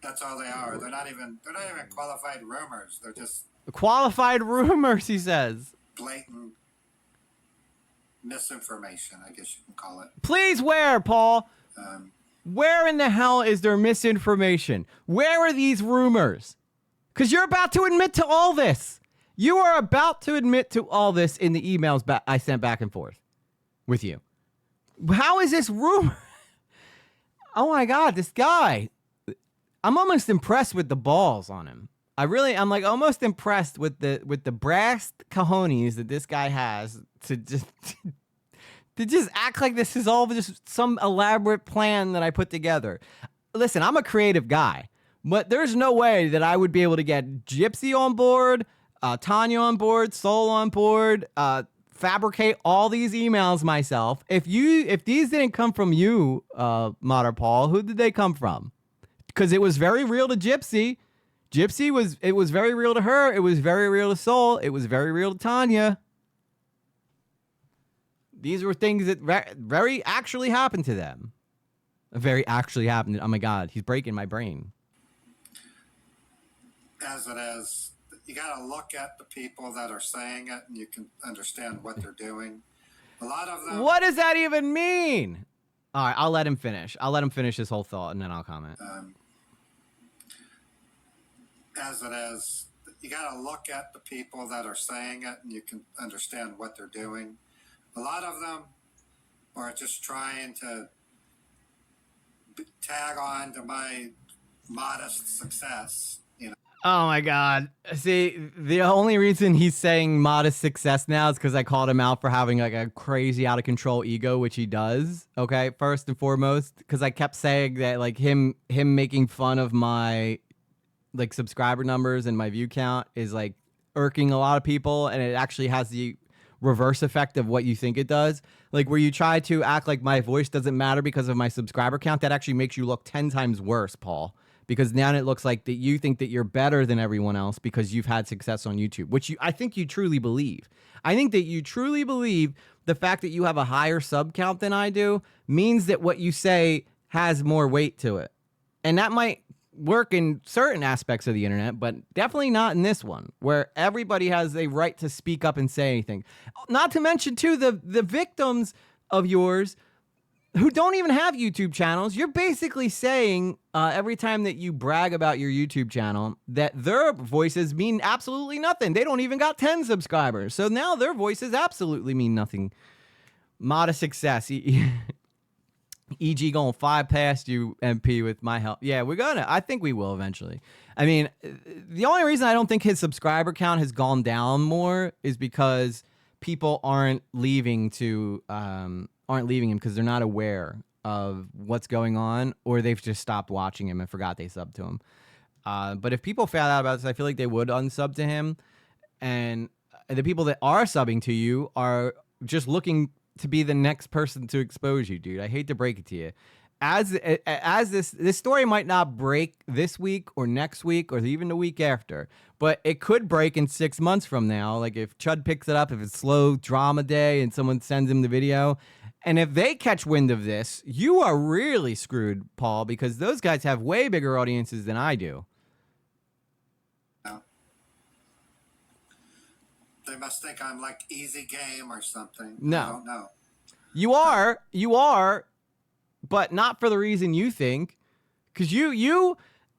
That's all they are. They're not even qualified rumors. They're just qualified rumors, he says. Blatant misinformation, I guess you can call it. Please, where, Paul? Where in the hell is there misinformation? Where are these rumors? Because you're about to admit to all this. You are about to admit to all this in the emails I sent back and forth with you. How is this rumor? Oh my God, this guy. I'm almost impressed with the balls on him. I'm like almost impressed with the brass cojones that this guy has to just act like this is all just some elaborate plan that I put together. Listen, I'm a creative guy, but there's no way that I would be able to get Gypsy on board, Tanya on board, Soul on board, fabricate all these emails myself. If these didn't come from you, Modern Paul, who did they come from? Because it was very real to Gypsy. It was very real to her. It was very real to Soul. It was very real to Tanya. These were things that very actually happened to them. Very actually happened. Oh my God, he's breaking my brain. As it is, you got to look at the people that are saying it, and you can understand what they're doing. A lot of them. What does that even mean? All right, I'll let him finish. I'll let him finish his whole thought, and then I'll comment. As it is, you got to look at the people that are saying it, and you can understand what they're doing. A lot of them are just trying to tag on to my modest success. You know. Oh my God. See, the only reason he's saying modest success now is because I called him out for having like a crazy out of control ego, which he does. Okay. First and foremost, because I kept saying that like him making fun of my like subscriber numbers and my view count is like irking a lot of people, and it actually has the reverse effect of what you think it does. Like where you try to act like my voice doesn't matter because of my subscriber count, that actually makes you look 10 times worse, Paul. Because now it looks like that you think that you're better than everyone else because you've had success on YouTube, which I think you truly believe. I think that you truly believe the fact that you have a higher sub count than I do means that what you say has more weight to it. And that might work in certain aspects of the internet, but definitely not in this one, where everybody has a right to speak up and say anything. Not to mention, too, the victims of yours who don't even have YouTube channels. You're basically saying every time that you brag about your YouTube channel that their voices mean absolutely nothing. They don't even got 10 subscribers. So now their voices absolutely mean nothing. Modest success. EG going 5 past you, MP, with my help. Yeah, I think we will eventually. I mean, the only reason I don't think his subscriber count has gone down more is because people aren't leaving him because they're not aware of what's going on, or they've just stopped watching him and forgot they subbed to him. But if people found out about this, I feel like they would unsub to him. And the people that are subbing to you are just looking to be the next person to expose you, dude. I hate to break it to you. As this story might not break this week or next week or even the week after, but it could break in 6 months from now. Like if Chud picks it up, if it's slow drama day and someone sends him the video, and if they catch wind of this, you are really screwed, Paul, because those guys have way bigger audiences than I do. No. They must think I'm like easy game or something. No. I don't know. You are, but not for the reason you think. Because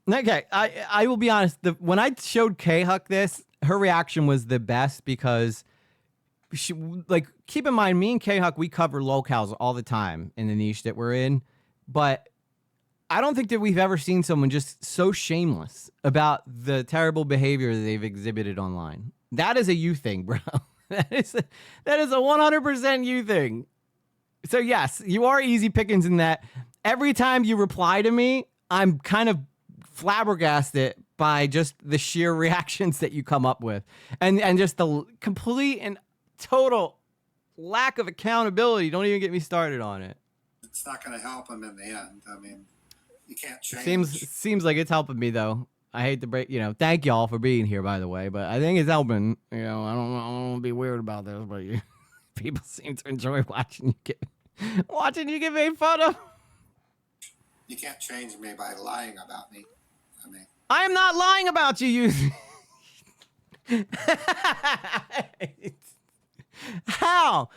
okay, I will be honest. When I showed K-Huck this, her reaction was the best because she, like, keep in mind, me and K-Huck, we cover locales all the time in the niche that we're in. But I don't think that we've ever seen someone just so shameless about the terrible behavior that they've exhibited online. That is a you thing, bro. That is a 100% you thing. So yes, you are easy pickings in that every time you reply to me, I'm kind of flabbergasted by just the sheer reactions that you come up with, and just the complete and total lack of accountability. Don't even get me started on it. It's not going to help them in the end. I mean, you can't change. Seems like it's helping me though. I hate to break, thank y'all for being here, by the way, but I think it's helping. I don't want to be weird about this, but people seem to enjoy watching you get made fun of. You can't change me by lying about me. I mean, I am not lying about you. How?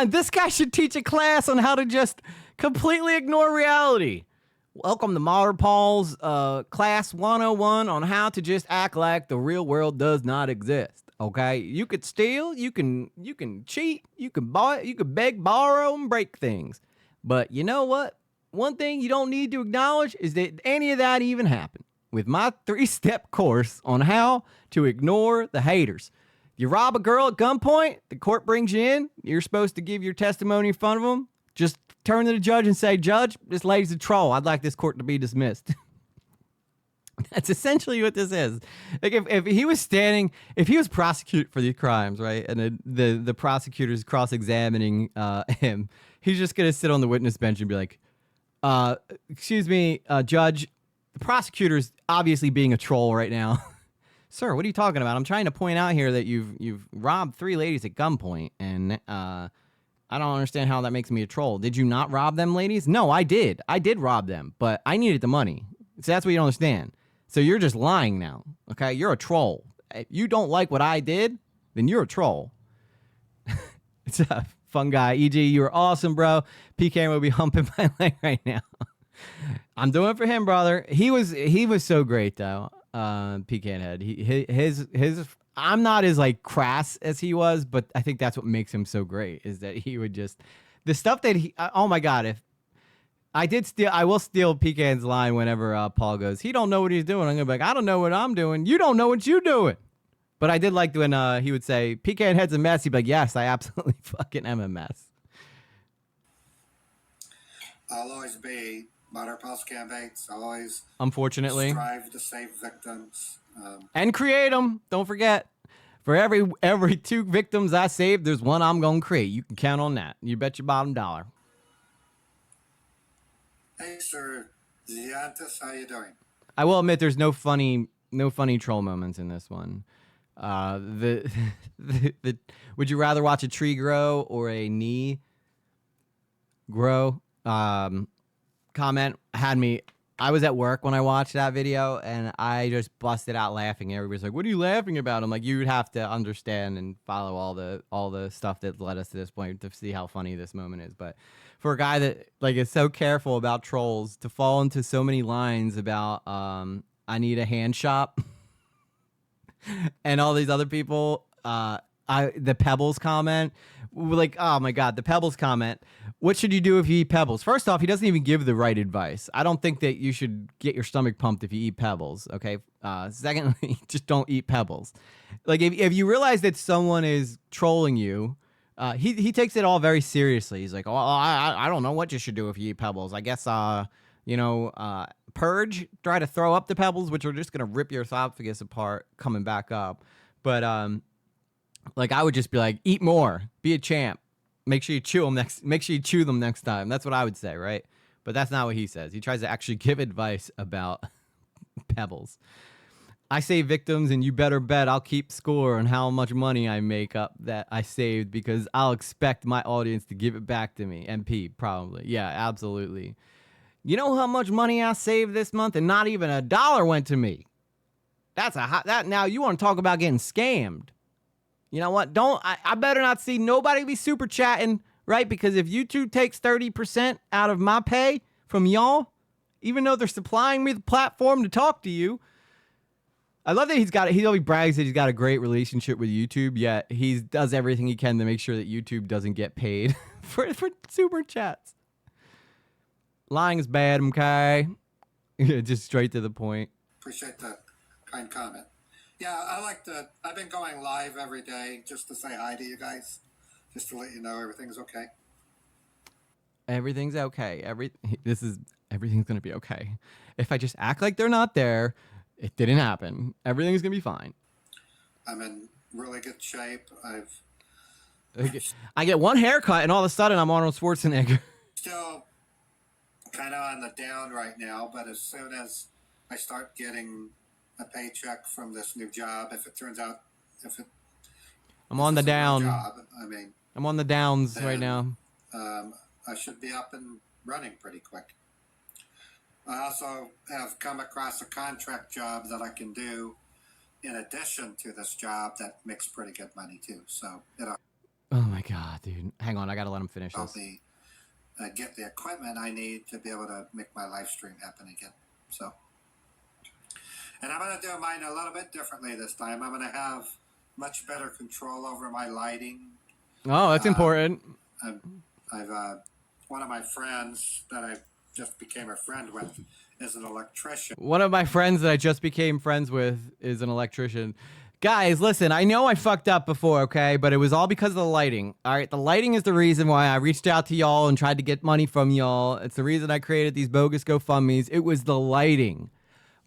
This guy should teach a class on how to just completely ignore reality. Welcome to Modern Paul's class 101 on how to just act like the real world does not exist. Okay, you could steal, you can cheat, you can buy, you could beg, borrow, and break things. But you know what? One thing you don't need to acknowledge is that any of that even happened with my 3-step course on how to ignore the haters. You rob a girl at gunpoint, the court brings you in, you're supposed to give your testimony in front of them. Just turn to the judge and say, "Judge, this lady's a troll. I'd like this court to be dismissed." That's essentially what this is. Like if he was prosecuted for these crimes, right, and the prosecutor's cross-examining him, he's just gonna sit on the witness bench and be like, "Excuse me, Judge, the prosecutor's obviously being a troll right now." "Sir, what are you talking about? I'm trying to point out here that you've robbed 3 ladies at gunpoint, and I don't understand how that makes me a troll. Did you not rob them ladies?" "No, I did. I did rob them, but I needed the money." So that's what you don't understand. So you're just lying now, okay? You're a troll. If you don't like what I did, then you're a troll. It's a fun guy. EG, you were awesome, bro. PK will be humping my leg right now. I'm doing it for him, brother. He was so great though. PK Head. His I'm not as like crass as he was, but I think that's what makes him so great is that he would just the stuff that oh my God, if I did steal. I will steal Pecan's line whenever Paul goes. He don't know what he's doing. I'm gonna be like, I don't know what I'm doing. You don't know what you doing. But I did like when he would say, Pecan head's a mess. He'd be like, yes, I absolutely fucking am a mess. I'll always be Butter Pulse candidates. I'll always Unfortunately, strive to save victims. and create them. Don't forget, for every 2 victims I save, there's one I'm gonna create. You can count on that. You bet your bottom dollar. Hey, Sir Giantis, how you doing? I will admit, there's no funny troll moments in this one. The would you rather watch a tree grow or a knee grow? Comment had me. I was at work when I watched that video, and I just busted out laughing. Everybody's like, "What are you laughing about?" I'm like, "You'd have to understand and follow all the stuff that led us to this point to see how funny this moment is." But for a guy that like is so careful about trolls to fall into so many lines about I need a hand shop and all these other people, the Pebbles comment, like, oh my God, the Pebbles comment. What should you do if you eat Pebbles? First off, he doesn't even give the right advice. I don't think that you should get your stomach pumped if you eat Pebbles. Okay. Secondly, just don't eat Pebbles. Like if you realize that someone is trolling you, he takes it all very seriously. He's like, oh, I don't know what you should do if you eat Pebbles. I guess, purge, try to throw up the Pebbles, which are just going to rip your esophagus apart coming back up. But, like I would just be like, eat more, be a champ. Make sure you chew them next time. That's what I would say, right? But that's not what he says. He tries to actually give advice about Pebbles. I save victims, and you better bet I'll keep score on how much money I make up that I saved because I'll expect my audience to give it back to me. MP, probably. Yeah, absolutely. You know how much money I saved this month, and not even $1 went to me. That's that. Now you want to talk about getting scammed? You know what? I better not see nobody be super chatting, right? Because if YouTube takes 30% out of my pay from y'all, even though they're supplying me the platform to talk to you, I love that he always brags that he's got a great relationship with YouTube, yet he does everything he can to make sure that YouTube doesn't get paid for super chats. Lying is bad, okay? Just straight to the point. Appreciate that kind comment. Yeah, I've been going live every day just to say hi to you guys, just to let you know everything's okay. Everything's okay. Everything's gonna be okay. If I just act like they're not there, it didn't happen. Everything's gonna be fine. I'm in really good shape. I get one haircut, and all of a sudden I'm Arnold Schwarzenegger. Still kind of on the down right now, but as soon as I start getting a paycheck from this new job, I'm on the down. Job, I'm on the downs right now. I should be up and running pretty quick. I also have come across a contract job that I can do in addition to this job that makes pretty good money too. So oh my God, dude! Hang on, I gotta let him finish this. Get the equipment I need to be able to make my live stream happen again. So. And I'm going to do mine a little bit differently this time. I'm going to have much better control over my lighting. Oh, that's important. I've one of my friends that I just became a friend with is an electrician. One of my friends that I just became friends with is an electrician. Guys, listen, I know I fucked up before, okay? But it was all because of the lighting. All right, the lighting is the reason why I reached out to y'all and tried to get money from y'all. It's the reason I created these bogus GoFundMes. It was the lighting.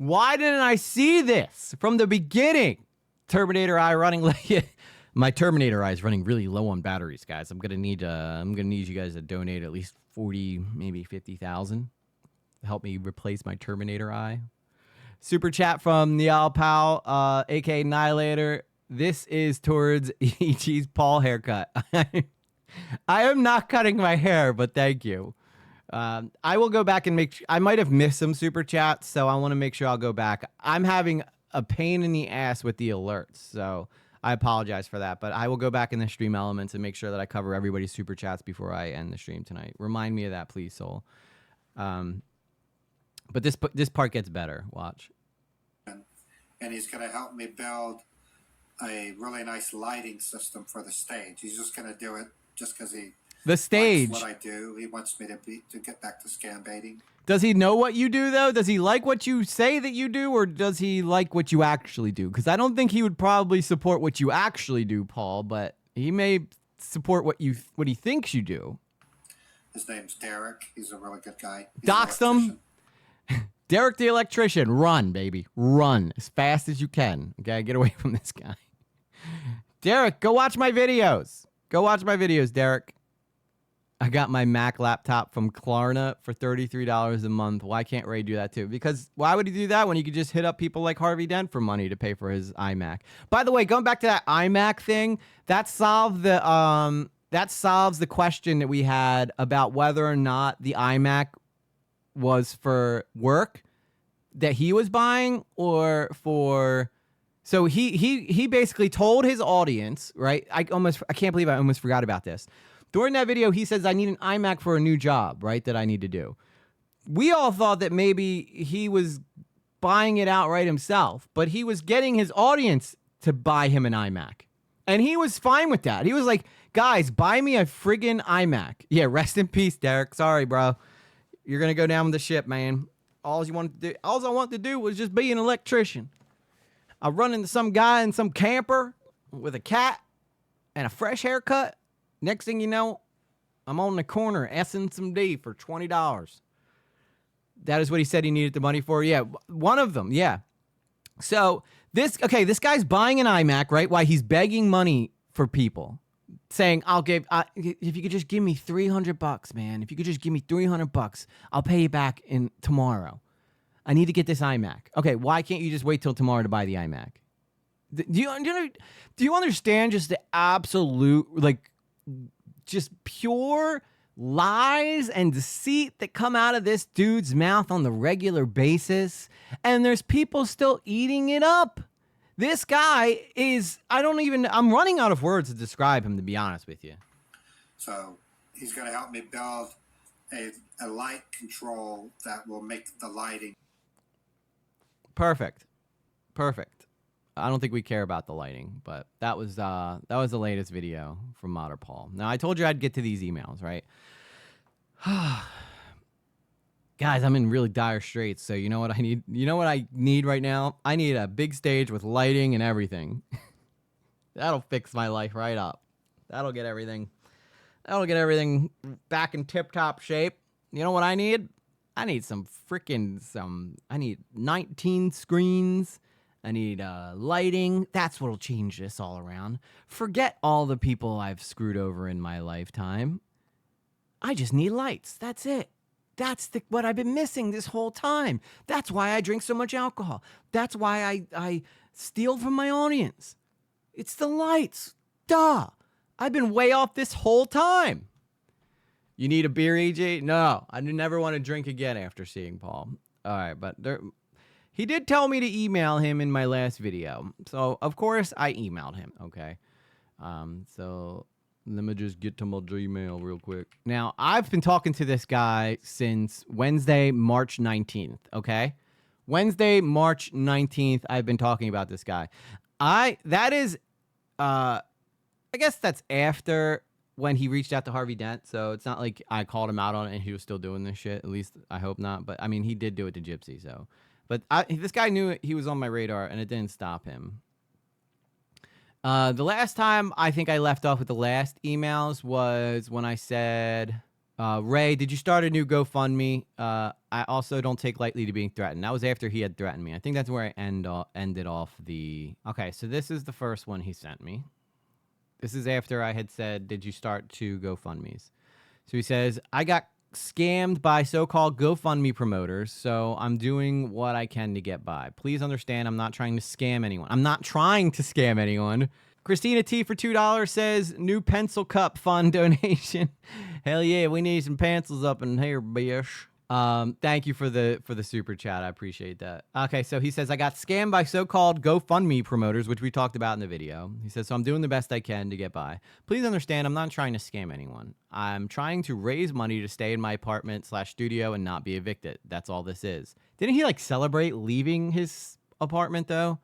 Why didn't I see this from the beginning? Terminator Eye running like my Terminator Eye is running really low on batteries, guys. I'm gonna need you guys to donate at least 40, maybe 50,000 to help me replace my Terminator Eye. Super chat from Niall Powell, aka Annihilator. This is towards EG's Paul haircut. I am not cutting my hair, but thank you. I will go back and I might have missed some super chats, so I want to make sure I'll go back. I'm having a pain in the ass with the alerts, so I apologize for that. But I will go back in the stream elements and make sure that I cover everybody's super chats before I end the stream tonight. Remind me of that, please, Soul. But this part gets better. Watch. And he's going to help me build a really nice lighting system for the stage. He's just going to do it just because he The stage. What I do. He wants me to get back to scam baiting. Does he know what you do, though? Does he like what you say that you do, or does he like what you actually do? Because I don't think he would probably support what you actually do, Paul, but he may support what he thinks you do. His name's Derek. He's a really good guy. He's Dox him. Derek the electrician. Run, baby. Run as fast as you can. Okay, get away from this guy. Derek, go watch my videos. Go watch my videos, Derek. I got my Mac laptop from Klarna for $33 a month. Why can't Ray do that too? Because why would he do that when you could just hit up people like Harvey Dent for money to pay for his iMac? By the way, going back to that iMac thing, that solves the question that we had about whether or not the iMac was for work that he was buying or for. So he basically told his audience, right? I can't believe I almost forgot about this. During that video, he says, I need an iMac for a new job, right, that I need to do. We all thought that maybe he was buying it outright himself, but he was getting his audience to buy him an iMac. And he was fine with that. He was like, guys, buy me a friggin' iMac. Yeah, rest in peace, Derek. Sorry, bro. You're going to go down with the ship, man. All I wanted to do was just be an electrician. I run into some guy in some camper with a cat and a fresh haircut. Next thing you know, I'm on the corner essing some D for $20. That is what he said he needed the money for. Yeah, one of them. Yeah. So this guy's buying an iMac, right? Why he's begging money for people, saying, if you could just give me $300, man. If you could just give me $300, I'll pay you back in tomorrow. I need to get this iMac. Okay, why can't you just wait till tomorrow to buy the iMac? Do you understand just the absolute, like, just pure lies and deceit that come out of this dude's mouth on the regular basis? And there's people still eating it up. This guy is, I'm running out of words to describe him, to be honest with you. So he's going to help me build a light control that will make the lighting. Perfect. I don't think we care about the lighting, but that was the latest video from Modder Paul. Now, I told you I'd get to these emails, right? Guys, I'm in really dire straits, so you know what I need? You know what I need right now? I need a big stage with lighting and everything. That'll fix my life right up. That'll get everything back in tip-top shape. You know what I need? I need I need 19 screens. I need lighting. That's what'll change this all around. Forget all the people I've screwed over in my lifetime. I just need lights. That's it. That's what I've been missing this whole time. That's why I drink so much alcohol. That's why I steal from my audience. It's the lights. Duh. I've been way off this whole time. You need a beer, EJ? No, I never want to drink again after seeing Paul. All right, but he did tell me to email him in my last video. So, of course, I emailed him, okay? So let me just get to my Gmail real quick. Now, I've been talking to this guy since Wednesday, March 19th, okay? Wednesday, March 19th, I've been talking about this guy. I guess that's after when he reached out to Harvey Dent, so it's not like I called him out on it and he was still doing this shit. At least I hope not. But I mean, he did do it to Gypsy, so. But this guy knew he was on my radar, and it didn't stop him. The last time I think I left off with the last emails was when I said, Ray, did you start a new GoFundMe? I also don't take lightly to being threatened. That was after he had threatened me. I think that's where I ended off the. Okay, so this is the first one he sent me. This is after I had said, did you start two GoFundMes? So he says, I got scammed by so-called GoFundMe promoters, so I'm doing what I can to get by. Please understand, I'm not trying to scam anyone. Christina T for $2 says, new pencil cup fund donation. Hell yeah, we need some pencils up in here, bish. Thank you for the super chat. I appreciate that. Okay, so he says, I got scammed by so-called GoFundMe promoters, which we talked about in the video. He says, so I'm doing the best I can to get by. Please understand, I'm not trying to scam anyone. I'm trying to raise money to stay in my apartment/studio and not be evicted. That's all this is. Didn't he like celebrate leaving his apartment though?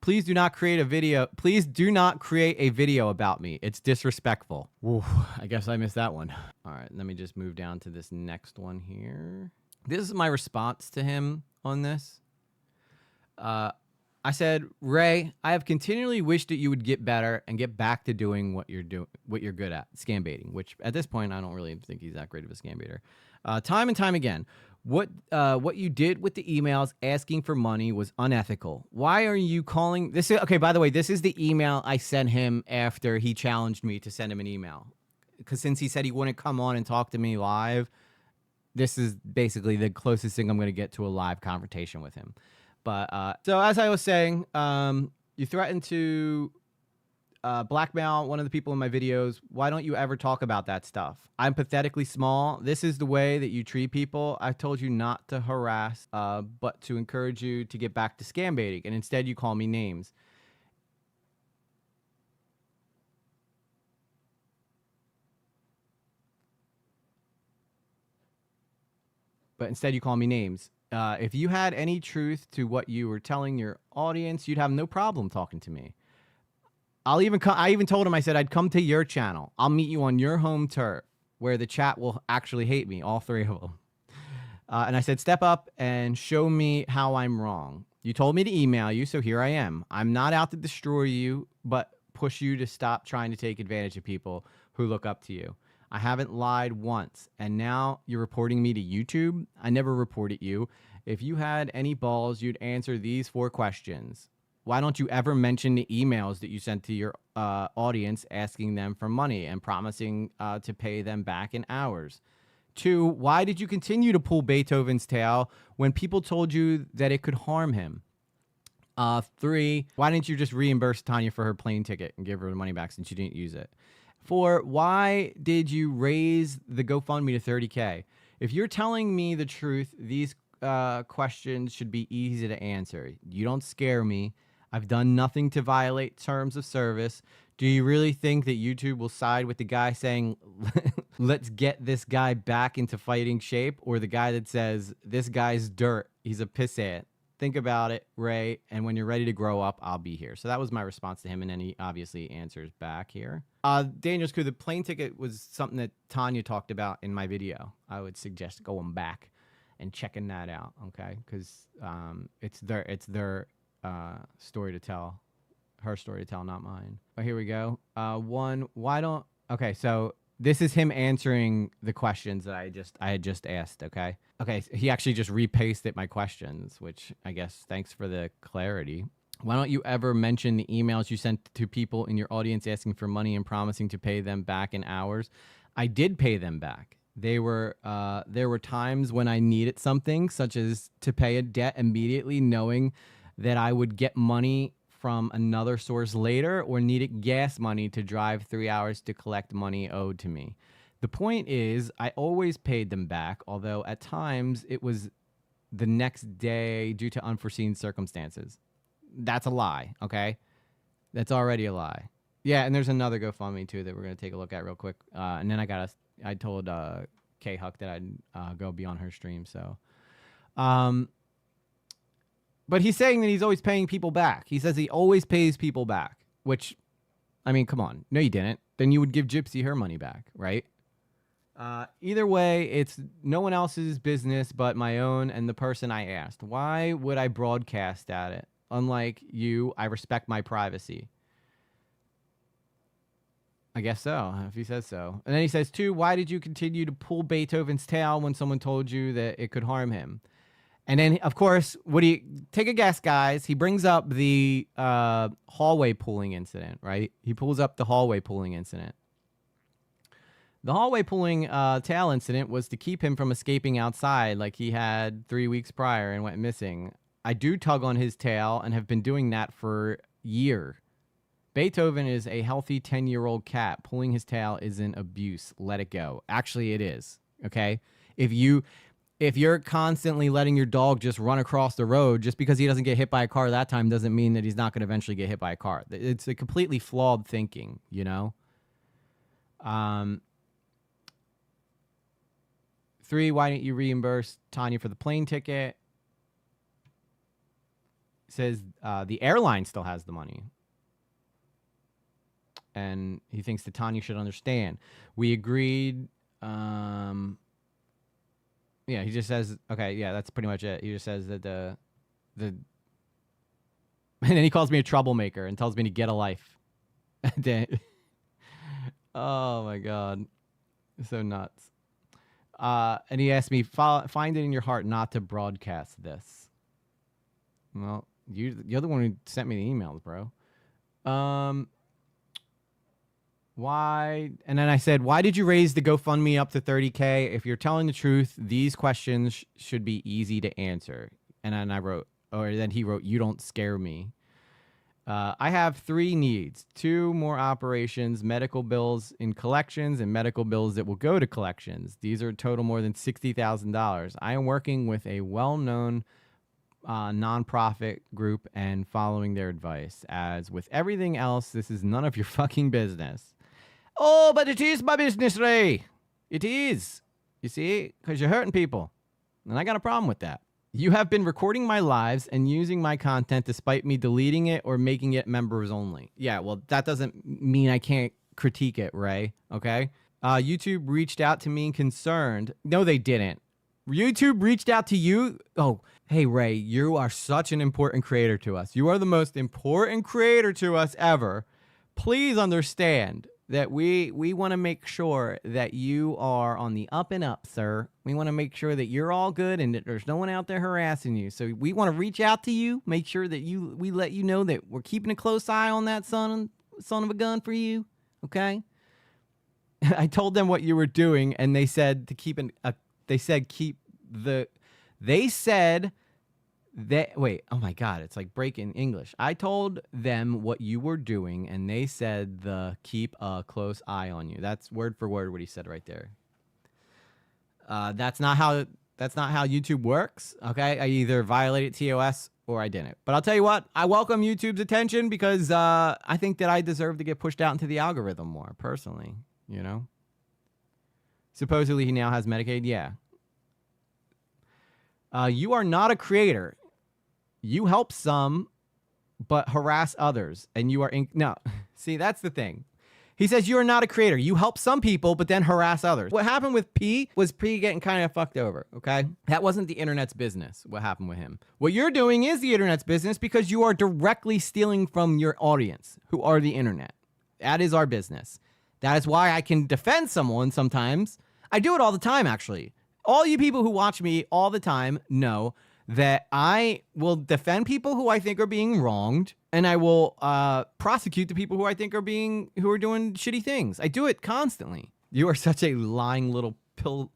Please do not create a video. Please do not create a video about me. It's disrespectful. Woo, I guess I missed that one. All right, let me just move down to this next one here. This is my response to him on this. I said, Ray, I have continually wished that you would get better and get back to doing what you're good at, scam baiting, which at this point, I don't really think he's that great of a scam baiter. Time and time again, what you did with the emails asking for money was unethical. Why are you calling this? Okay, by the way, this is the email I sent him after he challenged me to send him an email. Because since he said he wouldn't come on and talk to me live, this is basically the closest thing I'm going to get to a live confrontation with him. But so as I was saying, you threatened to blackmail one of the people in my videos. Why don't you ever talk about that stuff? I'm pathetically small. This is the way that you treat people. I've told you not to harass, but to encourage you to get back to scam baiting. And instead you call me names. If you had any truth to what you were telling your audience, you'd have no problem talking to me. I even told him, I said, I'd come to your channel. I'll meet you on your home turf where the chat will actually hate me, all three of them. And I said, step up and show me how I'm wrong. You told me to email you, so here I am. I'm not out to destroy you, but push you to stop trying to take advantage of people who look up to you. I haven't lied once, and now you're reporting me to YouTube? I never reported you. If you had any balls, you'd answer these 4 questions. Why don't you ever mention the emails that you sent to your audience asking them for money and promising to pay them back in hours? 2, why did you continue to pull Beethoven's tail when people told you that it could harm him? 3, why didn't you just reimburse Tanya for her plane ticket and give her the money back since you didn't use it? 4, why did you raise the GoFundMe to 30K? If you're telling me the truth, these questions should be easy to answer. You don't scare me. I've done nothing to violate terms of service. Do you really think that YouTube will side with the guy saying, let's get this guy back into fighting shape, or the guy that says, this guy's dirt, he's a pissant? Think about it, Ray, and when you're ready to grow up, I'll be here. So that was my response to him, and then he obviously answers back here. Dangerous Crew, the plane ticket was something that Tanya talked about in my video. I would suggest going back and checking that out, okay? Because it's their story to tell, her story to tell, not mine. Oh, here we go. Okay, so this is him answering the questions that I had just asked, okay? Okay, so he actually just repasted my questions, which I guess thanks for the clarity. Why don't you ever mention the emails you sent to people in your audience asking for money and promising to pay them back in hours? I did pay them back. There were times when I needed something, such as to pay a debt immediately, knowing that I would get money from another source later, or needed gas money to drive 3 hours to collect money owed to me. The point is, I always paid them back, although at times it was the next day due to unforeseen circumstances. That's a lie, okay? That's already a lie. Yeah, and there's another GoFundMe too that we're going to take a look at real quick. And then I told K-Huck that I'd go be on her stream, so... But he's saying that he's always paying people back. He says he always pays people back, which, I mean, come on. No, you didn't. Then you would give Gypsy her money back, right? Either way, it's no one else's business but my own and the person I asked. Why would I broadcast at it? Unlike you, I respect my privacy. I guess so, if he says so. And then he says, 2, why did you continue to pull Beethoven's tail when someone told you that it could harm him? And then, of course, what do you take a guess, guys? He brings up the hallway pulling incident, right? He pulls up the hallway pulling incident. The hallway pulling tail incident was to keep him from escaping outside like he had 3 weeks prior and went missing. I do tug on his tail and have been doing that for a year. Beethoven is a healthy 10-year-old cat. Pulling his tail isn't abuse. Let it go. Actually, it is, okay? If you're constantly letting your dog just run across the road, just because he doesn't get hit by a car that time doesn't mean that he's not going to eventually get hit by a car. It's a completely flawed thinking, you know? 3, why didn't you reimburse Tanya for the plane ticket? says the airline still has the money. And he thinks that Tanya should understand. We agreed. Yeah, he just says, okay, yeah, that's pretty much it. He just says that the and then he calls me a troublemaker and tells me to get a life. Oh my God. So nuts. And he asked me, find it in your heart not to broadcast this. Well, you're the one who sent me the emails, bro. Why? And then I said, why did you raise the GoFundMe up to 30K? If you're telling the truth, these questions should be easy to answer. And then then he wrote, you don't scare me. I have 3 needs: 2 more operations, medical bills in collections, and medical bills that will go to collections. These are total more than $60,000. I am working with a well-known nonprofit group and following their advice. As with everything else, this is none of your fucking business. Oh, but it is my business, Ray. It is. You see? Because you're hurting people. And I got a problem with that. You have been recording my lives and using my content despite me deleting it or making it members only. Yeah, well, that doesn't mean I can't critique it, Ray. Okay? YouTube reached out to me concerned. No, they didn't. YouTube reached out to you. Oh, hey, Ray, you are such an important creator to us. You are the most important creator to us ever. Please understand that we want to make sure that you are on the up and up, sir. We want to make sure that you're all good and that there's no one out there harassing you. So we want to reach out to you, make sure that we let you know that we're keeping a close eye on that son of a gun for you. Okay? I told them what you were doing, and they said to keep wait, oh my God, it's like breaking English. I told them what you were doing, and they said keep a close eye on you. That's word for word what he said right there. That's not how YouTube works. Okay, I either violated TOS or I didn't. But I'll tell you what, I welcome YouTube's attention because I think that I deserve to get pushed out into the algorithm more personally. You know. Supposedly he now has Medicaid. Yeah. You are not a creator. You help some, but harass others. And you are... No. See, that's the thing. He says you are not a creator. You help some people, but then harass others. What happened with P was P getting kind of fucked over, okay? That wasn't the internet's business, what happened with him. What you're doing is the internet's business because you are directly stealing from your audience, who are the internet. That is our business. That is why I can defend someone sometimes. I do it all the time, actually. All you people who watch me all the time know that I will defend people who I think are being wronged, and I will prosecute the people who I think are doing shitty things. I do it constantly. You are such a lying little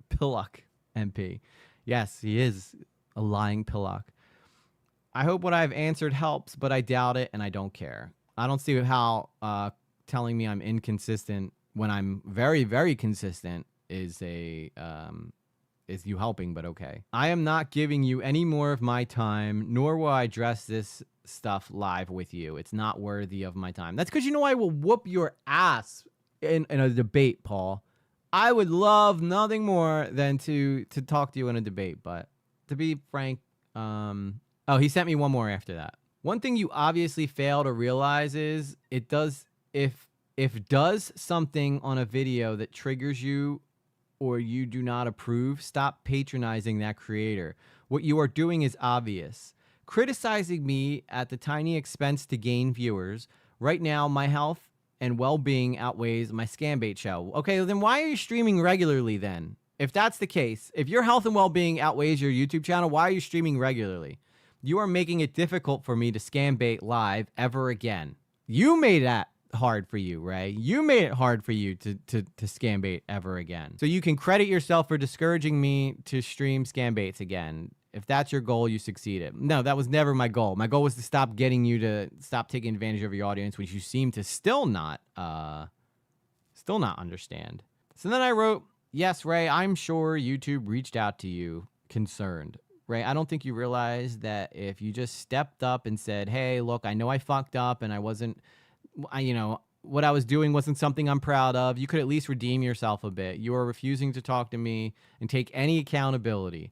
pillock, MP. Yes, he is a lying pillock. I hope what I've answered helps, but I doubt it, and I don't care. I don't see how telling me I'm inconsistent when I'm very, very consistent is you helping, but okay. I am not giving you any more of my time, nor will I address this stuff live with you. It's not worthy of my time. That's because you know I will whoop your ass in a debate, Paul. I would love nothing more than to talk to you in a debate, but to be frank, oh, he sent me one more after that. One thing you obviously fail to realize is if does something on a video that triggers you or you do not approve, stop patronizing that creator. What you are doing is obvious. Criticizing me at the tiny expense to gain viewers. Right now, my health and well-being outweighs my scam bait show. Okay, then why are you streaming regularly then? If that's the case, if your health and well-being outweighs your YouTube channel, why are you streaming regularly? You are making it difficult for me to scam bait live ever again. You made that hard for you, Ray. You made it hard for you to scam bait ever again. So you can credit yourself for discouraging me to stream scam baits again. If that's your goal, you succeeded. No, that was never my goal. My goal was to stop getting you to stop taking advantage of your audience, which you seem to still not understand. So then I wrote, yes, Ray, I'm sure YouTube reached out to you concerned. Ray, I don't think you realize that if you just stepped up and said, hey, look, I know I fucked up and what I was doing wasn't something I'm proud of, you could at least redeem yourself a bit. You are refusing to talk to me and take any accountability.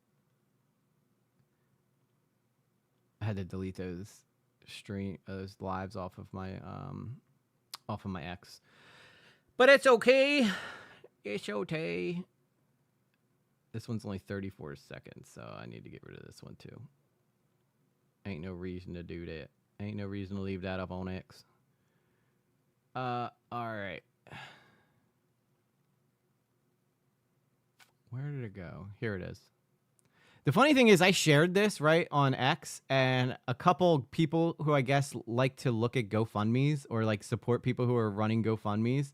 had to delete those those lives off of my X. But it's okay. It's okay. This one's only 34 seconds, so I need to get rid of this one too. Ain't no reason to do that. Ain't no reason to leave that up on X. All right. Where did it go? Here it is. The funny thing is I shared this, right, on X, and a couple people who I guess like to look at GoFundMes or like support people who are running GoFundMes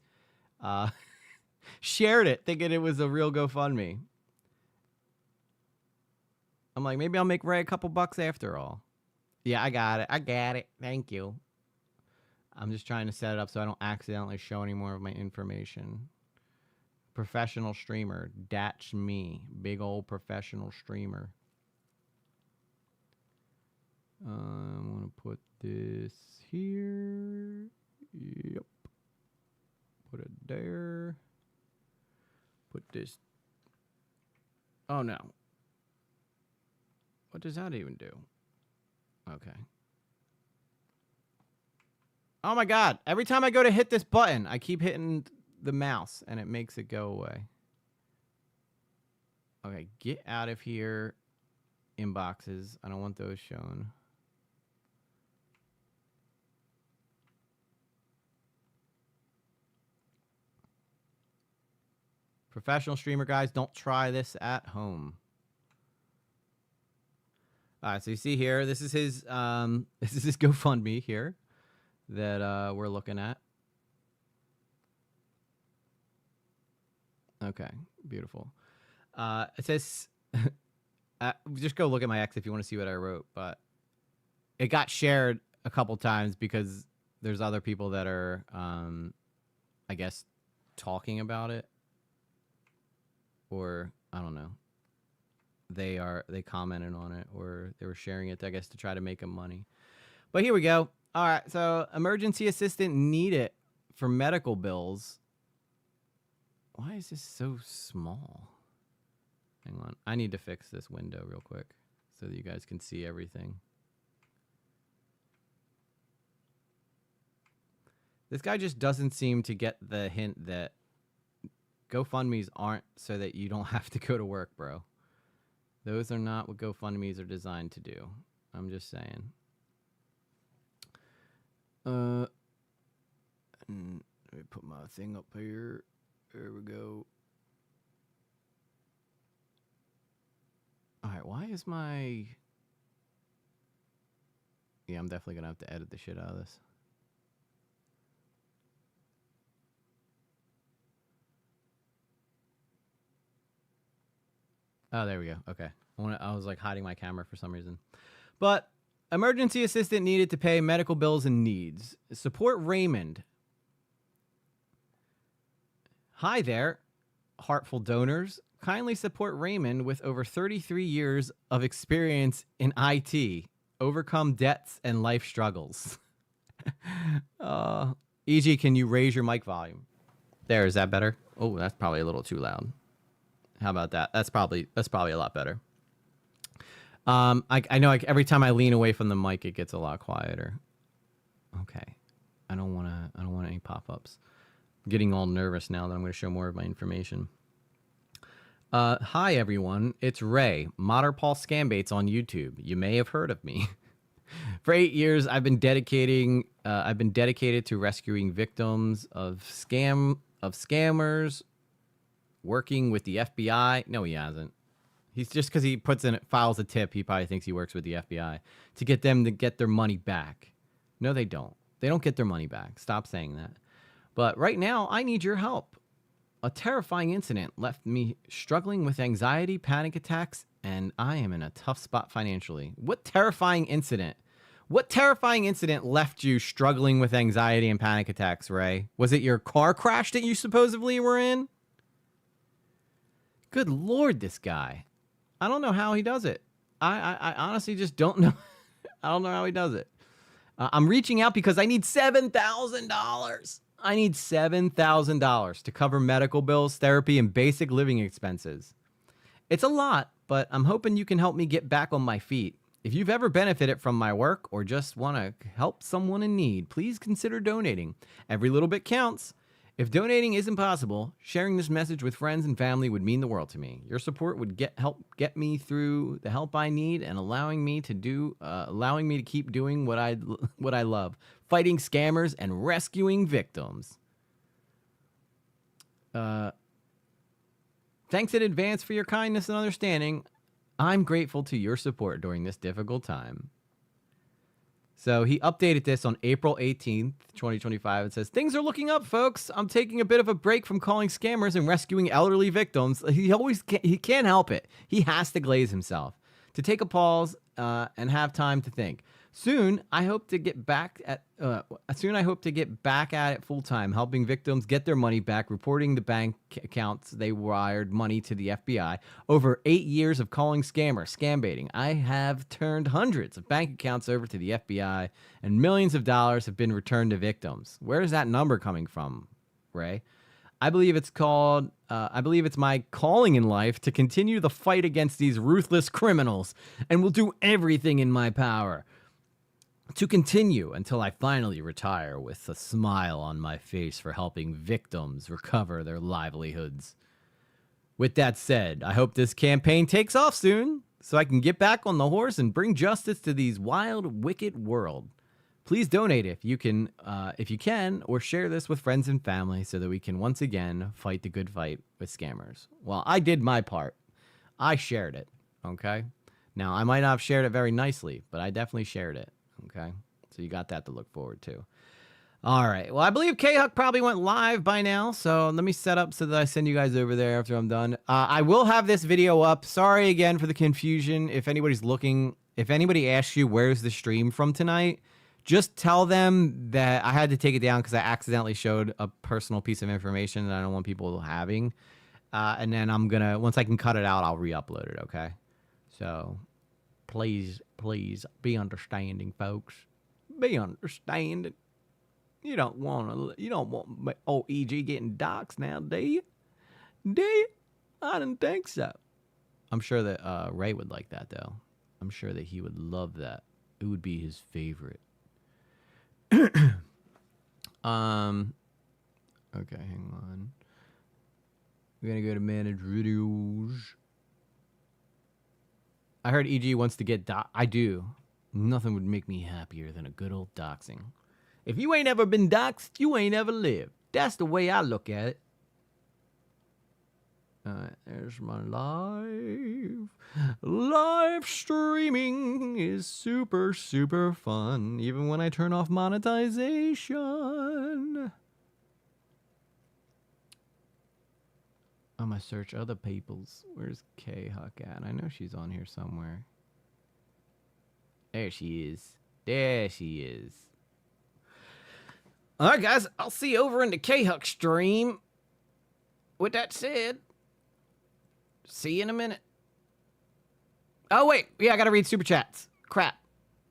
shared it thinking it was a real GoFundMe. I'm like, maybe I'll make Ray a couple bucks after all. Yeah, I got it. I got it. Thank you. I'm just trying to set it up so I don't accidentally show any more of my information. Professional streamer. That's me. Big old professional streamer. I'm going to put this here. Yep. Put it there. Put this. Oh, no. What does that even do? Okay. Oh my God. Every time I go to hit this button, I keep hitting the mouse and it makes it go away. Okay, get out of here. Inboxes. I don't want those shown. Professional streamer guys, don't try this at home. All right, so you see here, this is his GoFundMe here that we're looking at. Okay, beautiful. It says, just go look at my X if you want to see what I wrote, but it got shared a couple times because there's other people that are, I guess, talking about it, or I don't know. They commented on it, or they were sharing it, I guess, to try to make them money. But here we go. All right, so emergency assistant needed for medical bills. Why is this so small? Hang on. I need to fix this window real quick so that you guys can see everything. This guy just doesn't seem to get the hint that GoFundMes aren't so that you don't have to go to work, bro. Those are not what GoFundMes are designed to do. I'm just saying. Let me put my thing up here. There we go. All right, why is my... Yeah, I'm definitely going to have to edit the shit out of this. Oh, there we go. Okay. I was like hiding my camera for some reason. But emergency assistant needed to pay medical bills and needs. Support Raymond. Hi there, heartful donors. Kindly support Raymond with over 33 years of experience in IT. Overcome debts and life struggles. EG, can you raise your mic volume? There, is that better? Oh, that's probably a little too loud. How about that? That's probably a lot better. I know every time I lean away from the mic, it gets a lot quieter. Okay. I don't want any pop-ups. I'm getting all nervous now that I'm going to show more of my information. Hi everyone, it's Ray, Modderpaul Scambaits on YouTube. You may have heard of me. For 8 years, I've been dedicated to rescuing victims of scammers, working with the FBI. No, he hasn't. He's just because he files a tip, he probably thinks he works with the FBI to get them to get their money back. No, they don't. They don't get their money back. Stop saying that. But right now, I need your help. A terrifying incident left me struggling with anxiety, panic attacks, and I am in a tough spot financially. What terrifying incident? What terrifying incident left you struggling with anxiety and panic attacks, Ray? Was it your car crash that you supposedly were in? Good Lord, this guy. I don't know how he does it. I honestly just don't know. I don't know how he does it. I'm reaching out because I need $7,000. I need $7,000 to cover medical bills, therapy, and basic living expenses. It's a lot, but I'm hoping you can help me get back on my feet. If you've ever benefited from my work or just want to help someone in need, please consider donating. Every little bit counts. If donating isn't possible, sharing this message with friends and family would mean the world to me. Your support would help get me through the help I need and allowing me to keep doing what I love, fighting scammers and rescuing victims. Thanks in advance for your kindness and understanding. I'm grateful to your support during this difficult time. So he updated this on April 18th, 2025. It says, things are looking up, folks. I'm taking a bit of a break from calling scammers and rescuing elderly victims. He can't help it. He has to glaze himself. To take a pause and have time to think. Soon, I hope to get back at it full time, helping victims get their money back, reporting the bank accounts they wired money to the FBI. Over 8 years of calling scammers, scam baiting, I have turned hundreds of bank accounts over to the FBI, and millions of dollars have been returned to victims. Where is that number coming from, Ray? I believe it's my calling in life to continue the fight against these ruthless criminals, and will do everything in my power to continue until I finally retire with a smile on my face for helping victims recover their livelihoods. With that said, I hope this campaign takes off soon so I can get back on the horse and bring justice to these wild, wicked world. Please donate if you can, or share this with friends and family so that we can once again fight the good fight with scammers. Well, I did my part. I shared it, okay? Now, I might not have shared it very nicely, but I definitely shared it. Okay, so you got that to look forward to. All right. Well, I believe K-Huck probably went live by now, so let me set up so that I send you guys over there after I'm done. I will have this video up. Sorry again for the confusion. If anybody's looking, if anybody asks you where's the stream from tonight, just tell them that I had to take it down because I accidentally showed a personal piece of information that I don't want people having. And then I'm going to, once I can cut it out, I'll re-upload it, okay? So please be understanding, folks. Be understanding. You don't want EG getting doxxed now, do you? Do you? I didn't think so. I'm sure that Ray would like that, though. I'm sure that he would love that. It would be his favorite. Okay, hang on. We're gonna go to manage videos. I heard EG wants to get I do. Nothing would make me happier than a good old doxing. If you ain't ever been doxed, you ain't ever lived. That's the way I look at it. There's my live streaming is super fun, even when I turn off monetization. I'm gonna search other people's. Where's K-Huck at? I know she's on here somewhere. There she is. There she is. All right, guys. I'll see you over in the K-Huck stream. With that said, see you in a minute. Oh, wait. Yeah, I gotta read super chats. Crap.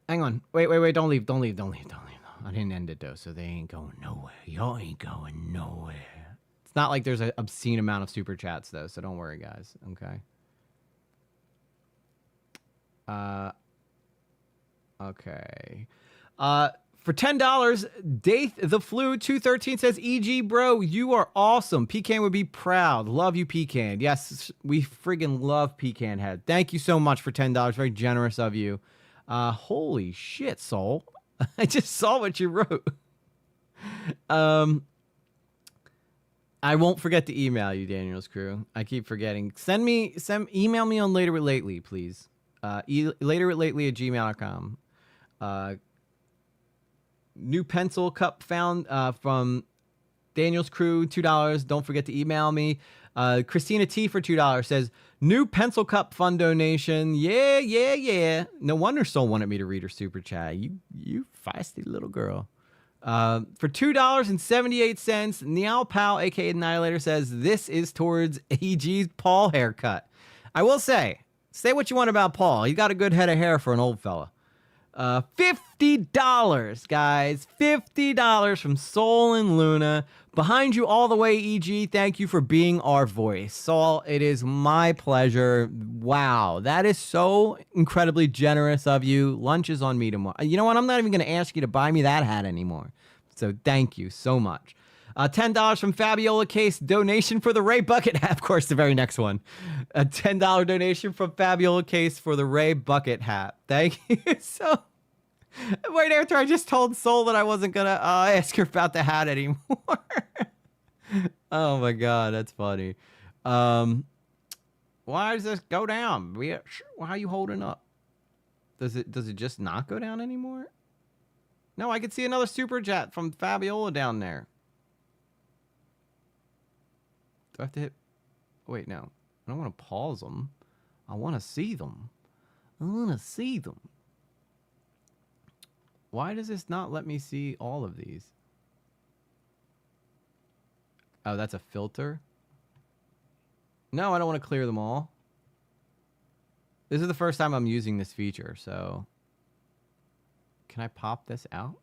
Hang on. Wait. Don't leave. I didn't end it, though, so they ain't going nowhere. Y'all ain't going nowhere. It's not like there's an obscene amount of super chats, though, so don't worry, guys. Okay. Okay. For $10, Daith the Flu 213 says, EG bro, you are awesome. Pecan would be proud. Love you, Pecan. Yes, we friggin' love Pecan Head. Thank you so much for $10. Very generous of you. Holy shit, Soul. I just saw what you wrote. I won't forget to email you, Daniel's crew. I keep forgetting. Email me on laterwithlately, please. Laterwithlately@gmail.com. New pencil cup found from Daniel's crew, $2. Don't forget to email me. Christina T for $2 says, new pencil cup fund donation. Yeah. No wonder Soul wanted me to read her super chat. You feisty little girl. For $2.78, Meow Pal, aka Annihilator, says this is towards AG's Paul haircut. I will say what you want about Paul. He got a good head of hair for an old fella. $50, guys. $50 from Soul and Luna. Behind you all the way, EG. Thank you for being our voice. Soul, it is my pleasure. Wow, that is so incredibly generous of you. Lunch is on me tomorrow. You know what? I'm not even going to ask you to buy me that hat anymore. So thank you so much. $10 from Fabiola Case, donation for the Ray Bucket hat. Of course, the very next one. A $10 donation from Fabiola Case for the Ray Bucket hat. Thank you. So, right after I just told Soul that I wasn't going to ask her about the hat anymore. Oh my God, that's funny. Why does this go down? Why are you holding up? Does it just not go down anymore? No, I can see another super chat from Fabiola down there. Do I have to hit? Wait, no. I don't want to pause them. I want to see them. I want to see them. Why does this not let me see all of these? Oh, that's a filter? No, I don't want to clear them all. This is the first time I'm using this feature, so... Can I pop this out?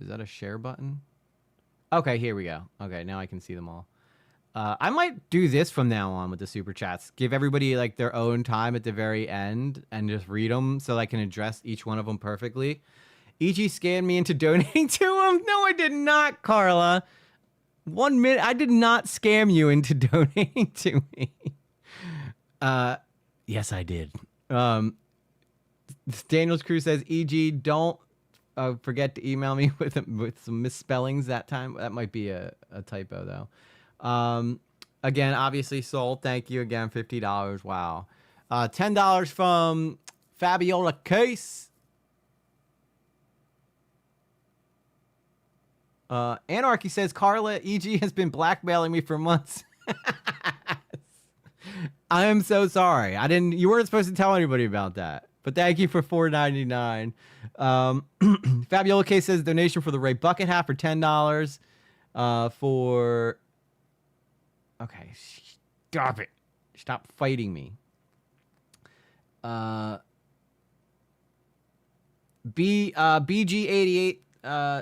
Is that a share button? Okay, here we go. Okay, now I can see them all. I might do this from now on with the super chats. Give everybody like their own time at the very end and just read them so I can address each one of them perfectly. EG scammed me into donating to him. No, I did not, Carla. 1 minute. I did not scam you into donating to me. Yes, I did. Daniel's Crew says, EG, don't forget to email me with some misspellings that time. That might be a typo, though. Again, obviously, Soul, thank you again. $50. Wow. $10 from Fabiola Case. Anarchy says, Carla, EG has been blackmailing me for months. I am so sorry. You weren't supposed to tell anybody about that. But thank you for $4.99. Fabiola Case says donation for the Ray Bucket hat for $10. Okay, stop it. Stop fighting me. BG88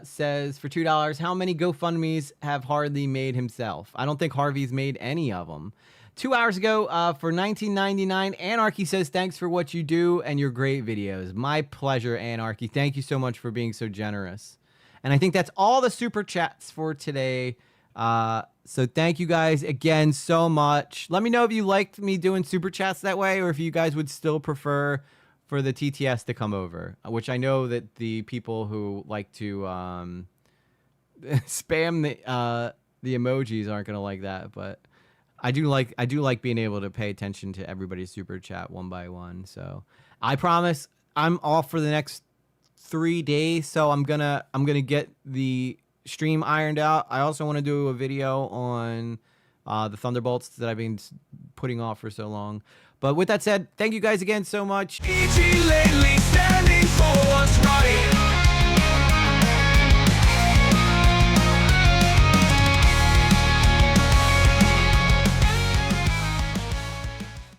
says for $2, how many GoFundMes have Harley made himself? I don't think Harvey's made any of them. 2 hours ago, for $19.99, Anarchy says, thanks for what you do and your great videos. My pleasure, Anarchy. Thank you so much for being so generous. And I think that's all the super chats for today. So thank you guys again so much. Let me know if you liked me doing super chats that way, or if you guys would still prefer for the TTS to come over, which I know that the people who like to spam the emojis aren't gonna like that, but I do like being able to pay attention to everybody's super chat one by one. So I promise I'm off for the next 3 days, so I'm gonna get the stream ironed out. I also want to do a video on the Thunderbolts that I've been putting off for so long. But with that said, thank you guys again so much. EG lately standing